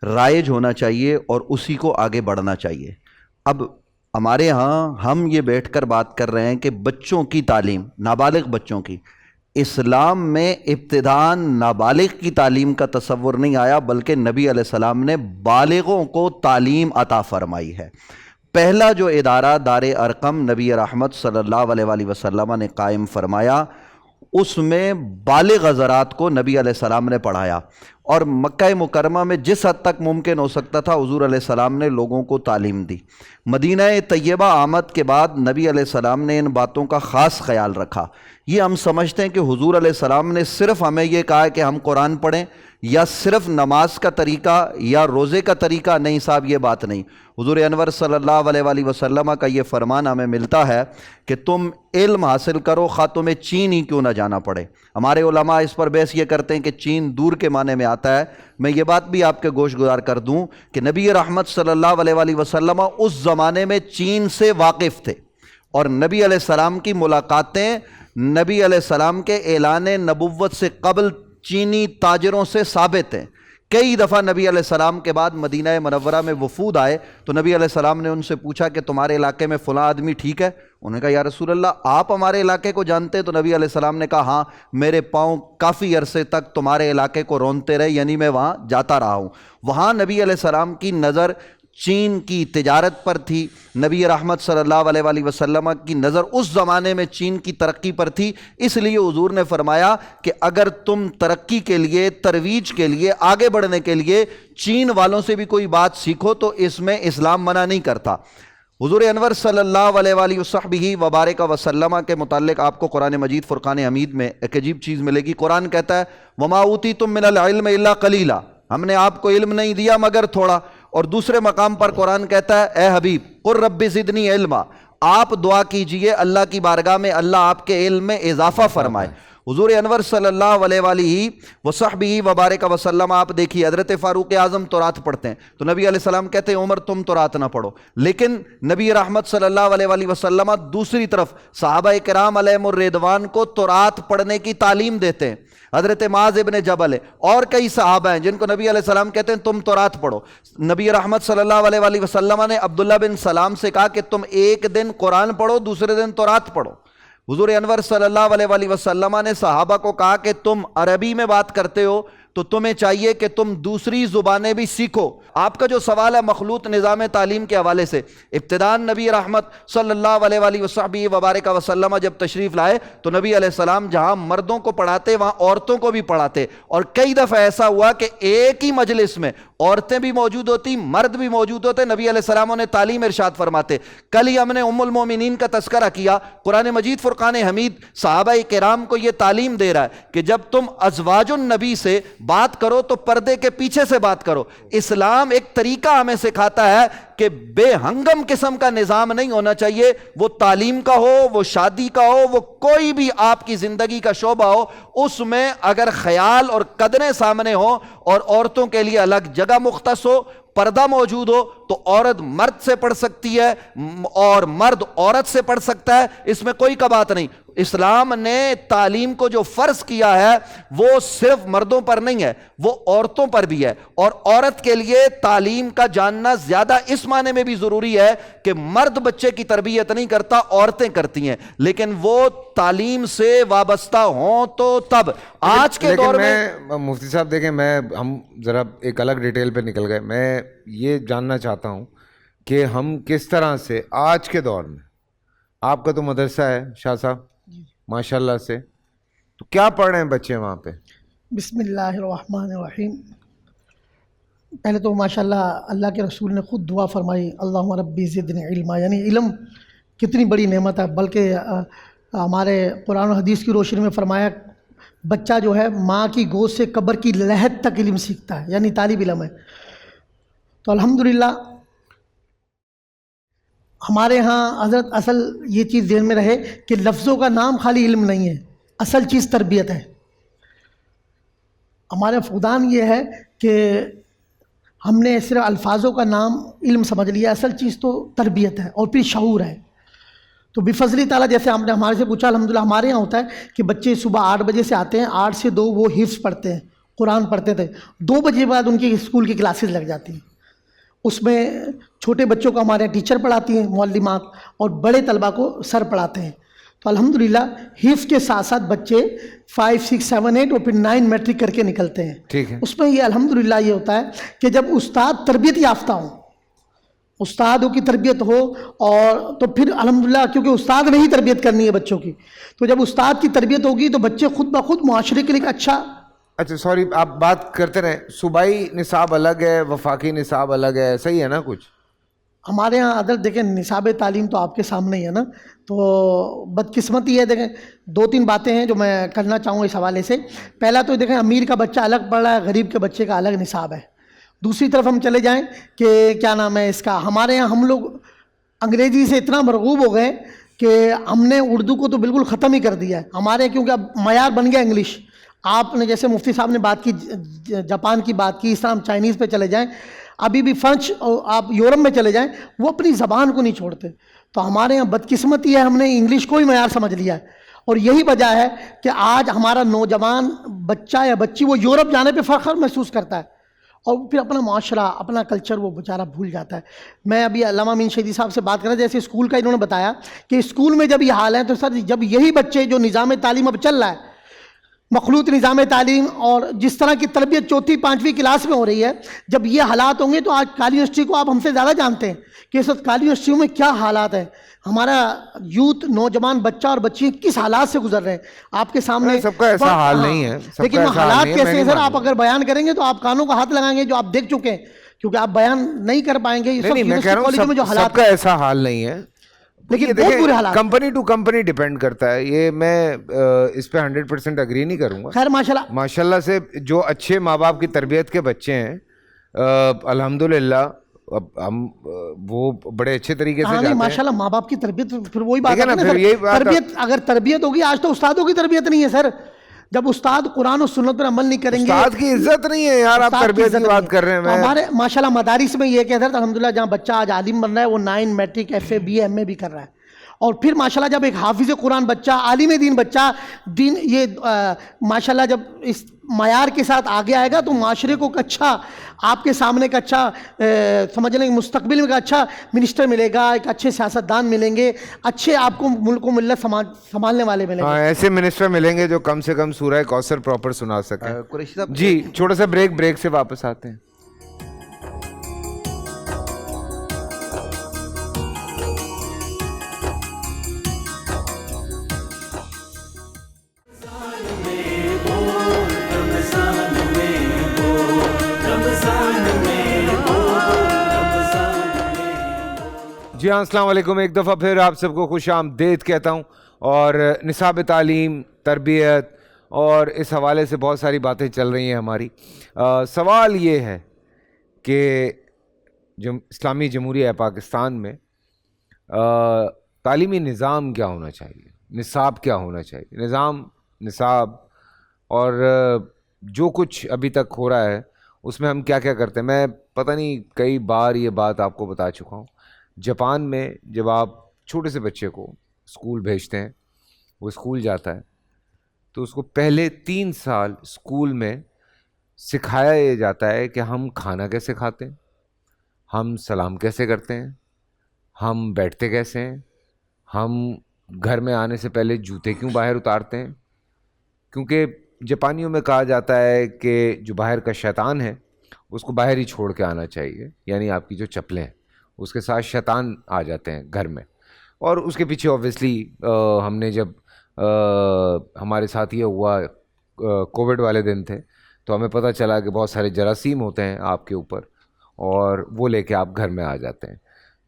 رائج ہونا چاہیے اور اسی کو آگے بڑھنا چاہیے. اب ہمارے ہاں ہم یہ بیٹھ کر بات کر رہے ہیں کہ بچوں کی تعلیم, نابالغ بچوں کی. اسلام میں ابتداءً نابالغ کی تعلیم کا تصور نہیں آیا, بلکہ نبی علیہ السلام نے بالغوں کو تعلیم عطا فرمائی ہے. پہلا جو ادارہ دار ارقم نبی رحمت صلی اللہ علیہ وآلہ وسلم نے قائم فرمایا, اس میں بالغ حضرات کو نبی علیہ السلام نے پڑھایا, اور مکہ مکرمہ میں جس حد تک ممکن ہو سکتا تھا حضور علیہ السلام نے لوگوں کو تعلیم دی. مدینہ طیبہ آمد کے بعد نبی علیہ السلام نے ان باتوں کا خاص خیال رکھا. یہ ہم سمجھتے ہیں کہ حضور علیہ السلام نے صرف ہمیں یہ کہا کہ ہم قرآن پڑھیں, یا صرف نماز کا طریقہ یا روزے کا طریقہ. نہیں صاحب, یہ بات نہیں. حضور انور صلی اللہ علیہ وآلہ وسلم کا یہ فرمان ہمیں ملتا ہے کہ تم علم حاصل کرو, خواہ تمہیں چین ہی کیوں نہ جانا پڑے. ہمارے علماء اس پر بحث یہ کرتے ہیں کہ چین دور کے معنی میں آتا ہے. میں یہ بات بھی آپ کے گوش گزار کر دوں کہ نبی رحمت صلی اللہ علیہ وآلہ وسلم اس زمانے میں چین سے واقف تھے, اور نبی علیہ السلام کی ملاقاتیں نبی علیہ السلام کے اعلان نبوت سے قبل چینی تاجروں سے ثابت ہیں. کئی دفعہ نبی علیہ السلام کے بعد مدینہ منورہ میں وفود آئے تو نبی علیہ السلام نے ان سے پوچھا کہ تمہارے علاقے میں فلاں آدمی ٹھیک ہے؟ انہوں نے کہا یا رسول اللہ آپ ہمارے علاقے کو جانتے ہیں؟ تو نبی علیہ السلام نے کہا ہاں, میرے پاؤں کافی عرصے تک تمہارے علاقے کو رونتے رہے, یعنی میں وہاں جاتا رہا ہوں. وہاں نبی علیہ السلام کی نظر چین کی تجارت پر تھی. نبی رحمت صلی اللہ علیہ وآلہ وسلم کی نظر اس زمانے میں چین کی ترقی پر تھی. اس لیے حضور نے فرمایا کہ اگر تم ترقی کے لیے, ترویج کے لیے, آگے بڑھنے کے لیے چین والوں سے بھی کوئی بات سیکھو تو اس میں اسلام منع نہیں کرتا. حضور انور صلی اللہ علیہ وآلہ وصحبہ وبارک وسلم کے متعلق آپ کو قرآن مجید فرقان حمید میں ایک عجیب چیز ملے گی. قرآن کہتا ہے وما اوتیتم من العلم الا قلیلا, ہم نے آپ کو علم نہیں دیا مگر تھوڑا. اور دوسرے مقام پر قرآن کہتا ہے اے حبیب قل رب زدنی علما, آپ دعا کیجئے اللہ کی بارگاہ میں اللہ آپ کے علم میں اضافہ فرمائے. حضور انور صلی اللہ علیہ وآلہ وصحبہ وبارک وسلم آپ دیکھیے حضرت فاروق اعظم تورات پڑھتے ہیں تو نبی علیہ السلام کہتے ہیں عمر تم تورات نہ پڑھو. لیکن نبی رحمت صلی اللہ علیہ وآلہ وسلم دوسری طرف صحابہ کرام علیہم الرضوان کو تورات پڑھنے کی تعلیم دیتے ہیں. حضرت معاذ ابن جبل اور کئی صحابہ ہیں جن کو نبی علیہ السلام کہتے ہیں تم تورات پڑھو. نبی رحمت صلی اللہ علیہ وآلہ وسلم نے عبداللہ بن سلام سے کہا کہ تم ایک دن قرآن پڑھو, دوسرے دن تورات پڑھو. حضور انور صلی اللہ علیہ وآلہ وسلم نے صحابہ کو کہا کہ تم عربی میں بات کرتے ہو تو تمہیں چاہیے کہ تم دوسری زبانیں بھی سیکھو. آپ کا جو سوال ہے مخلوط نظام تعلیم کے حوالے سے, ابتداءً نبی رحمت صلی اللہ علیہ وآلہ وصحبہ وبارک وسلم جب تشریف لائے تو نبی علیہ السلام جہاں مردوں کو پڑھاتے وہاں عورتوں کو بھی پڑھاتے. اور کئی دفعہ ایسا ہوا کہ ایک ہی مجلس میں عورتیں بھی موجود ہوتی, مرد بھی موجود ہوتے, نبی علیہ السلام نے تعلیم ارشاد فرماتے. کل ہی ہم نے ام المومنین کا تذکرہ کیا. قرآن مجید فرقان حمید صحابہ کرام کو یہ تعلیم دے رہا ہے کہ جب تم ازواج النبی سے بات کرو تو پردے کے پیچھے سے بات کرو. اسلام ایک طریقہ ہمیں سکھاتا ہے کہ بے ہنگم قسم کا نظام نہیں ہونا چاہیے. وہ تعلیم کا ہو, وہ شادی کا ہو, وہ کوئی بھی آپ کی زندگی کا شعبہ ہو, اس میں اگر خیال اور قدریں سامنے ہوں اور عورتوں کے لیے الگ جگہ مختص ہو, پردہ موجود ہو, تو عورت مرد سے پڑھ سکتی ہے اور مرد عورت سے پڑھ سکتا ہے، اس میں کوئی بات نہیں۔ اسلام نے تعلیم کو جو فرض کیا ہے وہ صرف مردوں پر نہیں ہے، وہ عورتوں پر بھی ہے، اور عورت کے لیے تعلیم کا جاننا زیادہ اس معنی میں بھی ضروری ہے کہ مرد بچے کی تربیت نہیں کرتا، عورتیں کرتی ہیں، لیکن وہ تعلیم سے وابستہ ہوں تو تب۔ آج کے دور میں مفتی صاحب دیکھیں، ہم ذرا ایک الگ ڈیٹیل پہ نکل گئے۔ میں یہ جاننا چاہتا ہوں کہ ہم کس طرح سے آج کے دور میں، آپ کا تو مدرسہ ہے شاہ صاحب ماشاء اللہ سے، تو کیا پڑھ رہے ہیں بچے وہاں پہ؟ بسم اللہ الرحمن الرحیم۔ پہلے تو ماشاءاللہ اللہ کے رسول نے خود دعا فرمائی، اللہم ربی زدنی علما، یعنی علم کتنی بڑی نعمت ہے، بلکہ ہمارے قرآن و حدیث کی روشنی میں فرمایا بچہ جو ہے ماں کی گود سے قبر کی لحد تک علم سیکھتا ہے، یعنی طالب علم ہے۔ تو الحمدللہ ہمارے ہاں حضرت اصل یہ چیز ذہن میں رہے کہ لفظوں کا نام خالی علم نہیں ہے، اصل چیز تربیت ہے۔ ہمارے فقدان یہ ہے کہ ہم نے صرف الفاظوں کا نام علم سمجھ لیا، اصل چیز تو تربیت ہے اور پھر شعور ہے۔ تو بفضل تعالیٰ جیسے ہم نے ہمارے سے پوچھا، الحمدللہ ہمارے یہاں ہوتا ہے کہ بچے صبح 8 بجے سے آتے ہیں، 8 سے 2 وہ حفظ پڑھتے ہیں، قرآن پڑھتے تھے، 2 بجے بعد ان کی اسکول کی کلاسز لگ جاتی ہیں۔ اس میں چھوٹے بچوں کو ہمارے ٹیچر پڑھاتی ہیں، معلمات، اور بڑے طلبہ کو سر پڑھاتے ہیں۔ تو الحمدللہ حفظ کے ساتھ ساتھ بچے 5 6 7 8 اور پھر 9 میٹرک کر کے نکلتے ہیں۔ ٹھیک ہے، اس میں یہ الحمدللہ یہ ہوتا ہے کہ جب استاد تربیت یافتہ ہوں، استادوں کی تربیت ہو، اور تو پھر الحمدللہ کیونکہ استاد نے ہی تربیت کرنی ہے بچوں کی، تو جب استاد کی تربیت ہوگی تو بچے خود بخود معاشرے کے لیے اچھا۔ اچھا سوری، آپ بات کرتے رہیں، صوبائی نصاب الگ ہے، وفاقی نصاب الگ ہے، صحیح ہے نا؟ کچھ ہمارے ہاں حضرت دیکھیں نصاب تعلیم تو آپ کے سامنے ہی ہے نا، تو بدقسمتی ہے، دیکھیں 2-3 باتیں ہیں جو میں کرنا چاہوں اس حوالے سے۔ پہلا تو دیکھیں امیر کا بچہ الگ پڑھ رہا ہے، غریب کے بچے کا الگ نصاب ہے۔ دوسری طرف ہم چلے جائیں کہ کیا نام ہے اس کا، ہمارے ہاں ہم لوگ انگریزی سے اتنا مرغوب ہو گئے کہ ہم نے اردو کو تو بالکل ختم ہی کر دیا ہے ہمارے، کیونکہ اب معیار بن گیا انگلش۔ آپ نے جیسے مفتی صاحب نے بات کی جاپان کی بات کی، اس طرح ہم چائنیز پہ چلے جائیں، ابھی بھی فرانس، آپ یورپ میں چلے جائیں، وہ اپنی زبان کو نہیں چھوڑتے۔ تو ہمارے یہاں بدقسمتی ہے، ہم نے انگلش کو ہی معیار سمجھ لیا ہے، اور یہی وجہ ہے کہ آج ہمارا نوجوان بچہ یا بچی وہ یورپ جانے پہ فخر محسوس کرتا ہے، اور پھر اپنا معاشرہ، اپنا کلچر وہ بیچارہ بھول جاتا ہے۔ میں ابھی علامہ امین شہیدی صاحب سے بات کر رہا جیسے اسکول کا انہوں نے بتایا کہ اسکول میں جب یہ حال ہے، تو سر جب یہی بچے جو نظام تعلیم اب چل رہا ہے، مخلوط نظام تعلیم، اور جس طرح کی تربیت 4تھی 5ویں کلاس میں ہو رہی ہے، جب یہ حالات ہوں گے تو آج کالی یونیورسٹی کو آپ ہم سے زیادہ جانتے ہیں کہ اس وقت کالی یونیورسٹیوں میں کیا حالات ہیں، ہمارا یوتھ نوجوان بچہ اور بچی کس حالات سے گزر رہے ہیں آپ کے سامنے۔ سب کا ایسا حال نہیں ہے، لیکن وہ حالات کیسے ہیں سر، آپ اگر بیان کریں گے تو آپ کانوں کا ہاتھ لگائیں گے جو آپ دیکھ چکے ہیں، کیونکہ آپ بیان نہیں کر پائیں گے۔ میں کہہ رہا ہوں سب کا ایسا حال نہیں ہے، لیکن بہت برے حالات، کمپنی ٹو کمپنی ڈیپینڈ کرتا ہے۔ یہ میں اس پہ 100% اگری نہیں کروں گا۔ خیر ماشاءاللہ سے جو اچھے ماں باپ کی تربیت کے بچے ہیں الحمدللہ، ہم وہ بڑے اچھے طریقے سے جاتے ہیں ماشاءاللہ ماں باپ کی تربیت، پھر وہی بات ہے نا سر، تربیت اگر تربیت ہوگی، آج تو استادوں کی تربیت نہیں ہے سر، جب استاد قرآن و سنت پر عمل نہیں کریں گے، استاد کی عزت نہیں ہے یار، آپ تربیت کی بات کر رہے ہیں۔ ہمارے ماشاءاللہ مدارس میں یہ کہ حضرت الحمدللہ جہاں بچہ آج عالم بن رہا ہے وہ 9 میٹرک FA BA MA بھی کر رہا ہے، اور پھر ماشاءاللہ جب ایک حافظ قرآن بچہ، عالم دین بچہ، دین یہ ماشاءاللہ جب اس معیار کے ساتھ آگے آئے گا تو معاشرے کو اچھا، آپ کے سامنے کا اچھا سمجھ لیں، مستقبل میں اچھا منسٹر ملے گا، ایک اچھے سیاستدان ملیں گے، اچھے آپ کو ملک و ملت سنبھالنے والے ملیں گے، ایسے منسٹر ملیں گے جو کم سے کم سورہ کوثر پراپر سنا سکیں۔ جی چھوٹا سا بریک سے واپس آتے ہیں۔ جی ہاں، السلام علیکم، ایک دفعہ پھر آپ سب کو خوش آمدید کہتا ہوں، اور نصاب تعلیم، تربیت اور اس حوالے سے بہت ساری باتیں چل رہی ہیں ہماری۔ سوال یہ ہے کہ جو اسلامی جمہوریہ پاکستان میں تعلیمی نظام کیا ہونا چاہیے، نصاب کیا ہونا چاہیے، نصاب اور جو کچھ ابھی تک ہو رہا ہے اس میں ہم کیا کیا کرتے ہیں، میں پتہ نہیں کئی بار یہ بات آپ کو بتا چکا ہوں. جاپان میں جب آپ چھوٹے سے بچے کو اسکول بھیجتے ہیں، وہ اسکول جاتا ہے تو اس کو پہلے 3 سال اسکول میں سکھایا یہ جاتا ہے کہ ہم کھانا کیسے کھاتے ہیں، ہم سلام کیسے کرتے ہیں، ہم بیٹھتے کیسے ہیں، ہم گھر میں آنے سے پہلے جوتے کیوں باہر اتارتے ہیں. کیونکہ جاپانیوں میں کہا جاتا ہے کہ جو باہر کا شیطان ہے اس کو باہر ہی چھوڑ کے آنا چاہیے، یعنی آپ کی جو چپلیں ہیں اس کے ساتھ شیطان آ جاتے ہیں گھر میں. اور اس کے پیچھے اوبویسلی ہم نے جب ہمارے ساتھ یہ ہوا کووڈ والے دن تھے تو ہمیں پتہ چلا کہ بہت سارے جراثیم ہوتے ہیں آپ کے اوپر اور وہ لے کے آپ گھر میں آ جاتے ہیں.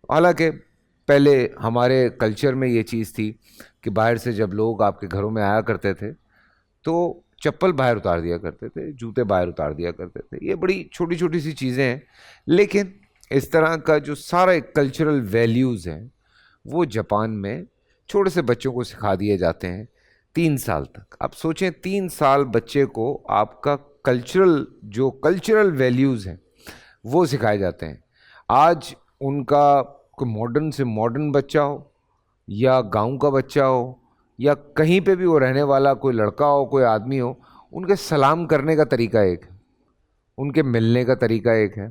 حالانکہ پہلے ہمارے کلچر میں یہ چیز تھی کہ باہر سے جب لوگ آپ کے گھروں میں آیا کرتے تھے تو چپل باہر اتار دیا کرتے تھے، جوتے باہر اتار دیا کرتے تھے. یہ بڑی چھوٹی چھوٹی سی چیزیں ہیں، لیکن اس طرح کا جو سارا کلچرل ویلیوز ہیں وہ جاپان میں چھوٹے سے بچوں کو سکھا دیے جاتے ہیں 3 سال تک. آپ سوچیں 3 سال بچے کو آپ کا کلچرل ویلیوز ہیں وہ سکھائے جاتے ہیں. آج ان کا کوئی ماڈرن سے ماڈرن بچہ ہو یا گاؤں کا بچہ ہو یا کہیں پہ بھی وہ رہنے والا کوئی لڑکا ہو کوئی آدمی ہو، ان کے سلام کرنے کا طریقہ ایک ہے، ان کے ملنے کا طریقہ ایک ہے،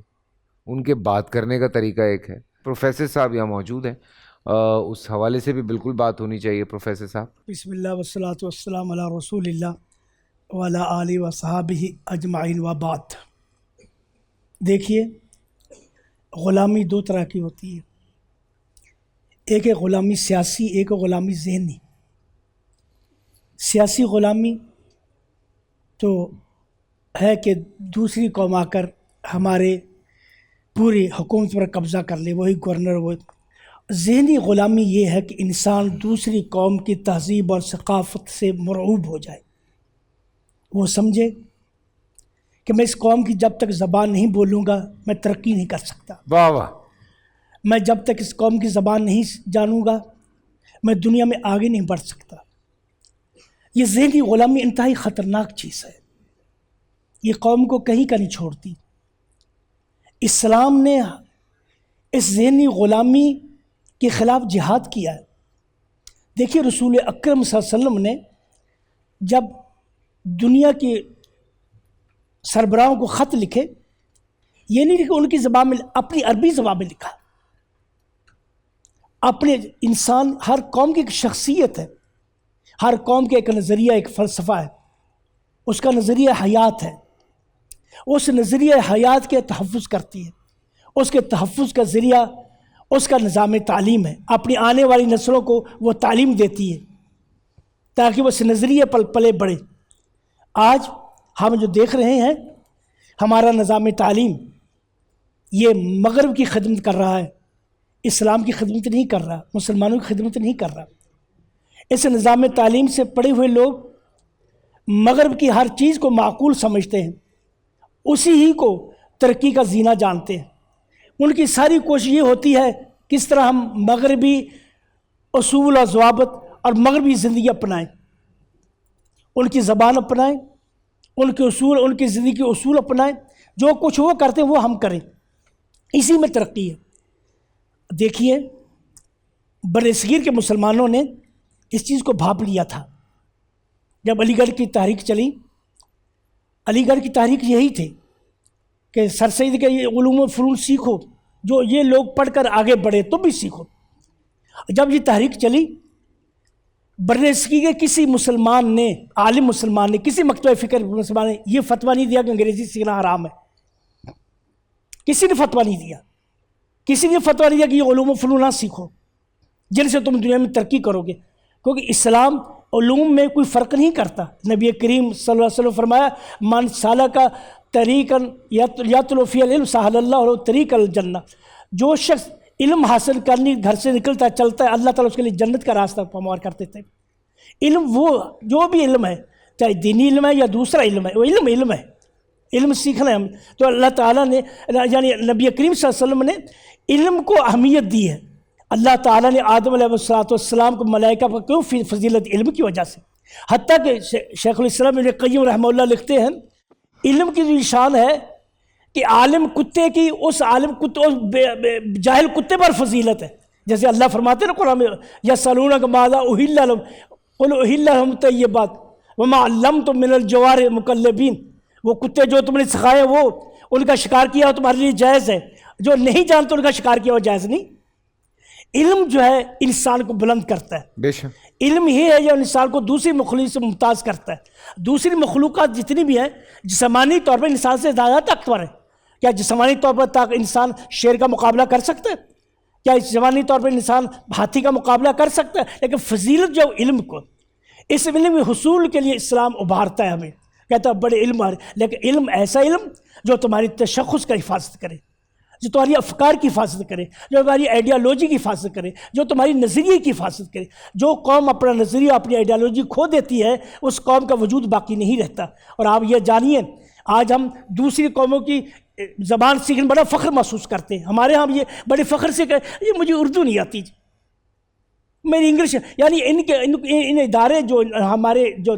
ان کے بات کرنے کا طریقہ ایک ہے. پروفیسر صاحب یہاں موجود ہیں، اس حوالے سے بھی بالکل بات ہونی چاہیے. پروفیسر صاحب. بسم اللہ والصلاة والسلام علی رسول اللہ وعلی آلہ وصحابہ اجمعین وبعد. دیکھیے، غلامی 2 طرح کی ہوتی ہے، ایک ہے غلامی سیاسی، ایک ہے غلامی ذہنی. سیاسی غلامی تو ہے کہ دوسری قوم آ کر ہمارے پوری حکومت پر قبضہ کر لے، وہی گورنر. وہ ذہنی غلامی یہ ہے کہ انسان دوسری قوم کی تہذیب اور ثقافت سے مرعوب ہو جائے. وہ سمجھے کہ میں اس قوم کی جب تک زبان نہیں بولوں گا میں ترقی نہیں کر سکتا، واہ واہ. میں جب تک اس قوم کی زبان نہیں جانوں گا میں دنیا میں آگے نہیں بڑھ سکتا. یہ ذہنی غلامی انتہائی خطرناک چیز ہے، یہ قوم کو کہیں کا نہیں چھوڑتی. اسلام نے اس ذہنی غلامی کے خلاف جہاد کیا ہے. دیکھیے، رسول اکرم صلی اللہ علیہ وسلم نے جب دنیا کے سربراہوں کو خط لکھے، یہ نہیں کہ ان کی زبان میں، اپنی عربی زبان میں لکھا. اپنے انسان، ہر قوم کی ایک شخصیت ہے، ہر قوم کا ایک نظریہ، ایک فلسفہ ہے، اس کا نظریہ حیات ہے. اس نظریہ حیات کے تحفظ کرتی ہے، اس کے تحفظ کا ذریعہ اس کا نظام تعلیم ہے. اپنی آنے والی نسلوں کو وہ تعلیم دیتی ہے تاکہ وہ اس نظریے پر پلے بڑھے. آج ہم جو دیکھ رہے ہیں، ہمارا نظام تعلیم یہ مغرب کی خدمت کر رہا ہے، اسلام کی خدمت نہیں کر رہا، مسلمانوں کی خدمت نہیں کر رہا. اس نظام تعلیم سے پڑھے ہوئے لوگ مغرب کی ہر چیز کو معقول سمجھتے ہیں، اسی ہی کو ترقی کا زینہ جانتے ہیں. ان کی ساری کوشش یہ ہوتی ہے کس طرح ہم مغربی اصول و ضوابط اور مغربی زندگی اپنائیں، ان کی زبان اپنائیں، ان کے اصول، ان کی زندگی کے اصول اپنائیں. جو کچھ وہ کرتے ہیں وہ ہم کریں، اسی میں ترقی ہے. دیکھیے، برصغیر کے مسلمانوں نے اس چیز کو بھاپ لیا تھا. جب علی گڑھ کی تحریک چلی، علی گڑھ کی تحریک یہی تھی کہ سر سید کے یہ علوم و فنون سیکھو، جو یہ لوگ پڑھ کر آگے بڑھے تو بھی سیکھو. جب یہ تحریک چلی، برصغیر کے کسی مسلمان نے، عالم مسلمان نے، کسی مکتبہ فکر مسلمان نے یہ فتویٰ نہیں دیا کہ انگریزی سیکھنا حرام ہے. کسی نے فتویٰ نہیں دیا، کسی نے فتویٰ نہیں دیا کہ یہ علوم و فنون نہ سیکھو جن سے تم دنیا میں ترقی کرو گے. کیونکہ اسلام علوم میں کوئی فرق نہیں کرتا. نبی کریم صلی اللہ علیہ وسلم فرمایا، من سالک طریقاً یطلب فیہ العلم سہل اللہ له طریق الجنہ. جو شخص علم حاصل کرنے گھر سے نکلتا ہے، چلتا ہے، اللہ تعالیٰ اس کے لیے جنت کا راستہ ہموار کرتے تھے. علم، وہ جو بھی علم ہے، چاہے دینی علم ہے یا دوسرا علم ہے، وہ علم ہے، علم سیکھنا ہے ہم. تو اللہ تعالیٰ نے، یعنی نبی کریم صلی اللہ علیہ وسلم نے علم کو اہمیت دی ہے. اللہ تعالیٰ نے آدم علیہ السلام کو ملائکہ پر کیوں فضیلت؟ علم کی وجہ سے. حتیٰ کہ شیخ الاسلام ابن قیم رحمہ اللہ لکھتے ہیں، علم کی جو شان ہے کہ عالم کتے کی اس عالم کتے اس جاہل کتے پر فضیلت ہے. جیسے اللہ فرماتے ہیں نا قرآن میں یسألونک ماذا احل لہم قل احل لہم طیبات وما علمتم من الجوارح مکلبین. وہ کتے جو تم نے سکھائے وہ ان کا شکار کیا ہو تمہارے لیے جائز ہے, جو نہیں جانتے ان کا شکار کیا ہو جائز نہیں. علم جو ہے انسان کو بلند کرتا ہے. بے شک علم ہی ہے جو انسان کو دوسری مخلوق سے ممتاز کرتا ہے. دوسری مخلوقات جتنی بھی ہیں جسمانی طور پر انسان سے زیادہ طاقتور ہیں. کیا جسمانی طور پر انسان شیر کا مقابلہ کر سکتا ہے؟ کیا جسمانی طور پر انسان ہاتھی کا مقابلہ کر سکتا ہے؟ لیکن فضیلت جو علم کو, اس علم حصول کے لیے اسلام ابھارتا ہے ہمیں, کہتا ہے بڑے علم آ رہے, لیکن علم ایسا علم جو تمہاری تشخص کا حفاظت کرے, جو تمہاری افکار کی حفاظت کرے, جو تمہاری آئیڈیالوجی کی حفاظت کرے, جو تمہاری نظریے کی حفاظت کرے. جو قوم اپنا نظریہ اپنی آئیڈیالوجی کھو دیتی ہے اس قوم کا وجود باقی نہیں رہتا. اور آپ یہ جانیے آج ہم دوسری قوموں کی زبان سیکھنے بڑا فخر محسوس کرتے ہیں. ہمارے ہاں یہ بڑے فخر سے کہ یہ مجھے اردو نہیں آتی, میری انگلش, یعنی ان ادارے جو ہمارے جو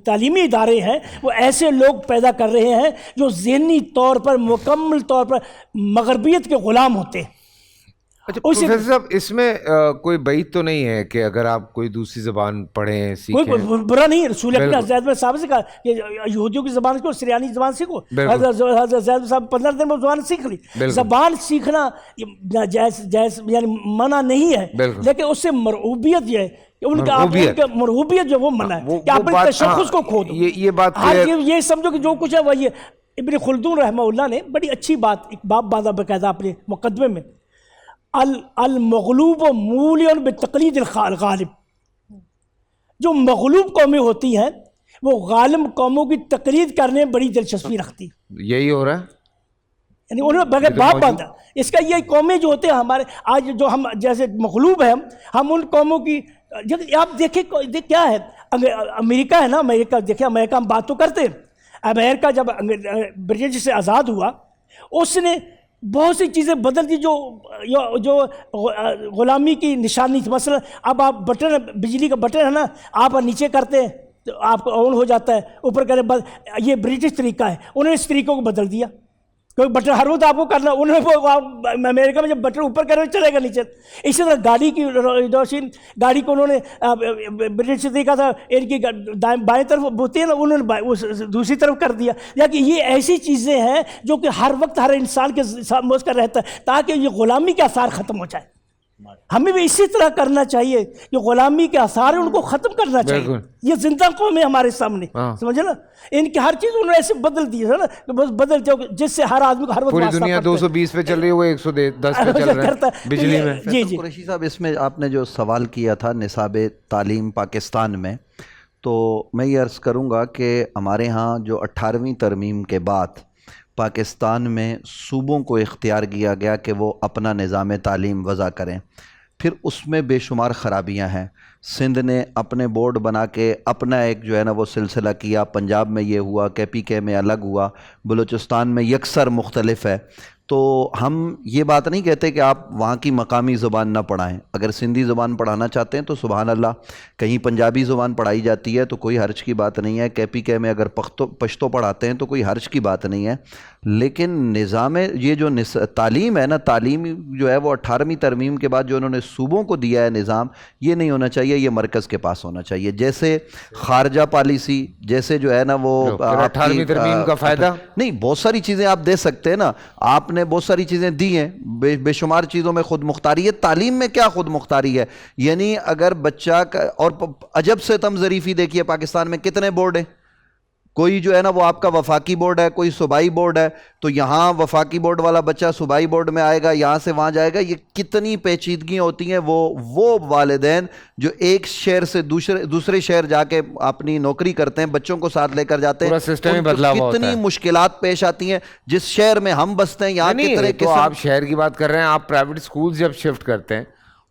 تعلیمی ادارے ہیں وہ ایسے لوگ پیدا کر رہے ہیں جو ذہنی طور پر مکمل طور پر مغربیت کے غلام ہوتے ہیں. اچھا پروفیسر صاحب, اس میں کوئی بعید تو نہیں ہے کہ اگر آپ کوئی دوسری زبان پڑھیں سیکھیں؟ کوئی برا نہیں. رسول اکرم حضرت زید صاحب سے کہا کہ یہودیوں کی زبان کو سریانی زبان سیکھو. حضرت زید صاحب 15 دن میں زبان سیکھ لی. زبان سیکھنا جائز یعنی منع نہیں ہے, لیکن اس سے مرعوبیت یہ ہے کہ ان کا مرعوبیت جو وہ منع ہے کہ اپنے تشخص کو کھو دو. یہ بات یہ سمجھو کہ جو کچھ ہے وہ یہ. ابن خلدون رحمہ اللہ نے بڑی اچھی بات ایک باب باندھا باقاعدہ اپنے مقدمے میں, المغلوب مولیٌ بتقلید الغالب. جو مغلوب قومیں ہوتی ہیں وہ غالب قوموں کی تقلید کرنے میں بڑی دلچسپی رکھتی. یہی ہو رہا ہے, یعنی انہوں نے بغیر بات باندھا. اس کا یہ قومیں جو ہوتے ہیں ہمارے آج جو ہم جیسے مغلوب ہیں ہم ان قوموں کی, آپ دیکھیں کیا ہے امریکہ ہے نا, امریکہ دیکھیں, امریکہ ہم بات تو کرتے ہیں. امریکہ جب برٹش سے آزاد ہوا اس نے بہت سی چیزیں بدل دی جو غلامی کی نشانی تھی. مثلا اب آپ بٹن, بجلی کا بٹن ہے نا, آپ نیچے کرتے ہیں تو آپ کو آن ہو جاتا ہے, اوپر کریں, یہ برٹش طریقہ ہے. انہوں نے اس طریقوں کو بدل دیا. کوئی بٹن ہر وقت آپ کو کرنا, انہوں نے امریکہ میں جب بٹن اوپر کرے چلے گا نیچے. اسی طرح گاڑی کی روشن, گاڑی کو انہوں نے برٹش طریقہ تھا ان کی بائیں طرف ہوتی ہے نا, انہوں نے دوسری طرف کر دیا. یعنی کہ یہ ایسی چیزیں ہیں جو کہ ہر وقت ہر انسان کے سامنے اس کا رہتا ہے تاکہ یہ غلامی کے آثار ختم ہو جائے. ہمیں بھی اسی طرح کرنا چاہیے کہ غلامی کے آثار ان کو ختم کرنا چاہیے. یہ زندہ قوم ہے ہمارے سامنے, سمجھے نا, ان کی ہر چیز انہوں نے ایسے بدل دی ہے نا, بس بدل جس سے ہر آدمی کو ہر وقت پوری دنیا 220 پہ چل رہی ہے, وہ 110 پہ چل رہا ہے بجلی میں. جی قریشی صاحب, اس میں آپ نے جو سوال کیا تھا نصاب تعلیم پاکستان میں, تو میں یہ عرض کروں گا کہ ہمارے ہاں جو 18ویں ترمیم کے بعد پاکستان میں صوبوں کو اختیار کیا گیا کہ وہ اپنا نظام تعلیم وضع کریں. پھر اس میں بے شمار خرابیاں ہیں. سندھ نے اپنے بورڈ بنا کے اپنا ایک جو ہے نا وہ سلسلہ کیا, پنجاب میں یہ ہوا, KPK میں الگ ہوا, بلوچستان میں یکسر مختلف ہے. تو ہم یہ بات نہیں کہتے کہ آپ وہاں کی مقامی زبان نہ پڑھائیں. اگر سندھی زبان پڑھانا چاہتے ہیں تو سبحان اللہ, کہیں پنجابی زبان پڑھائی جاتی ہے تو کوئی حرج کی بات نہیں ہے. KPK میں اگر پشتو پڑھاتے ہیں تو کوئی حرج کی بات نہیں ہے. لیکن نظام یہ جو تعلیم ہے نا, تعلیم جو ہے وہ 18ویں ترمیم کے بعد جو انہوں نے صوبوں کو دیا ہے نظام, یہ نہیں ہونا چاہیے, یہ مرکز کے پاس ہونا چاہیے. جیسے خارجہ پالیسی, جیسے جو ہے نا وہ 18ویں ترمیم کا فائدہ نہیں, بہت ساری چیزیں آپ دے سکتے ہیں نا. آپ نے بہت ساری چیزیں دی ہیں, بے شمار چیزوں میں خود مختاری ہے. تعلیم میں کیا خود مختاری ہے؟ یعنی اگر بچہ اور عجب سے تم ظریفی دیکھیے, پاکستان میں کتنے بورڈ ہیں, کوئی جو ہے نا وہ آپ کا وفاقی بورڈ ہے, کوئی صوبائی بورڈ ہے. تو یہاں وفاقی بورڈ والا بچہ صوبائی بورڈ میں آئے گا, یہاں سے وہاں جائے گا. یہ کتنی پیچیدگیاں ہوتی ہیں. وہ والدین جو ایک شہر سے دوسرے شہر جا کے اپنی نوکری کرتے ہیں, بچوں کو ساتھ لے کر جاتے ہیں, کتنی مشکلات پیش آتی ہیں. جس شہر میں ہم بستے ہیں یہاں کی طرح تو آپ شہر کی بات کر رہے ہیں, آپ پرائیویٹ سکول جب شفٹ کرتے ہیں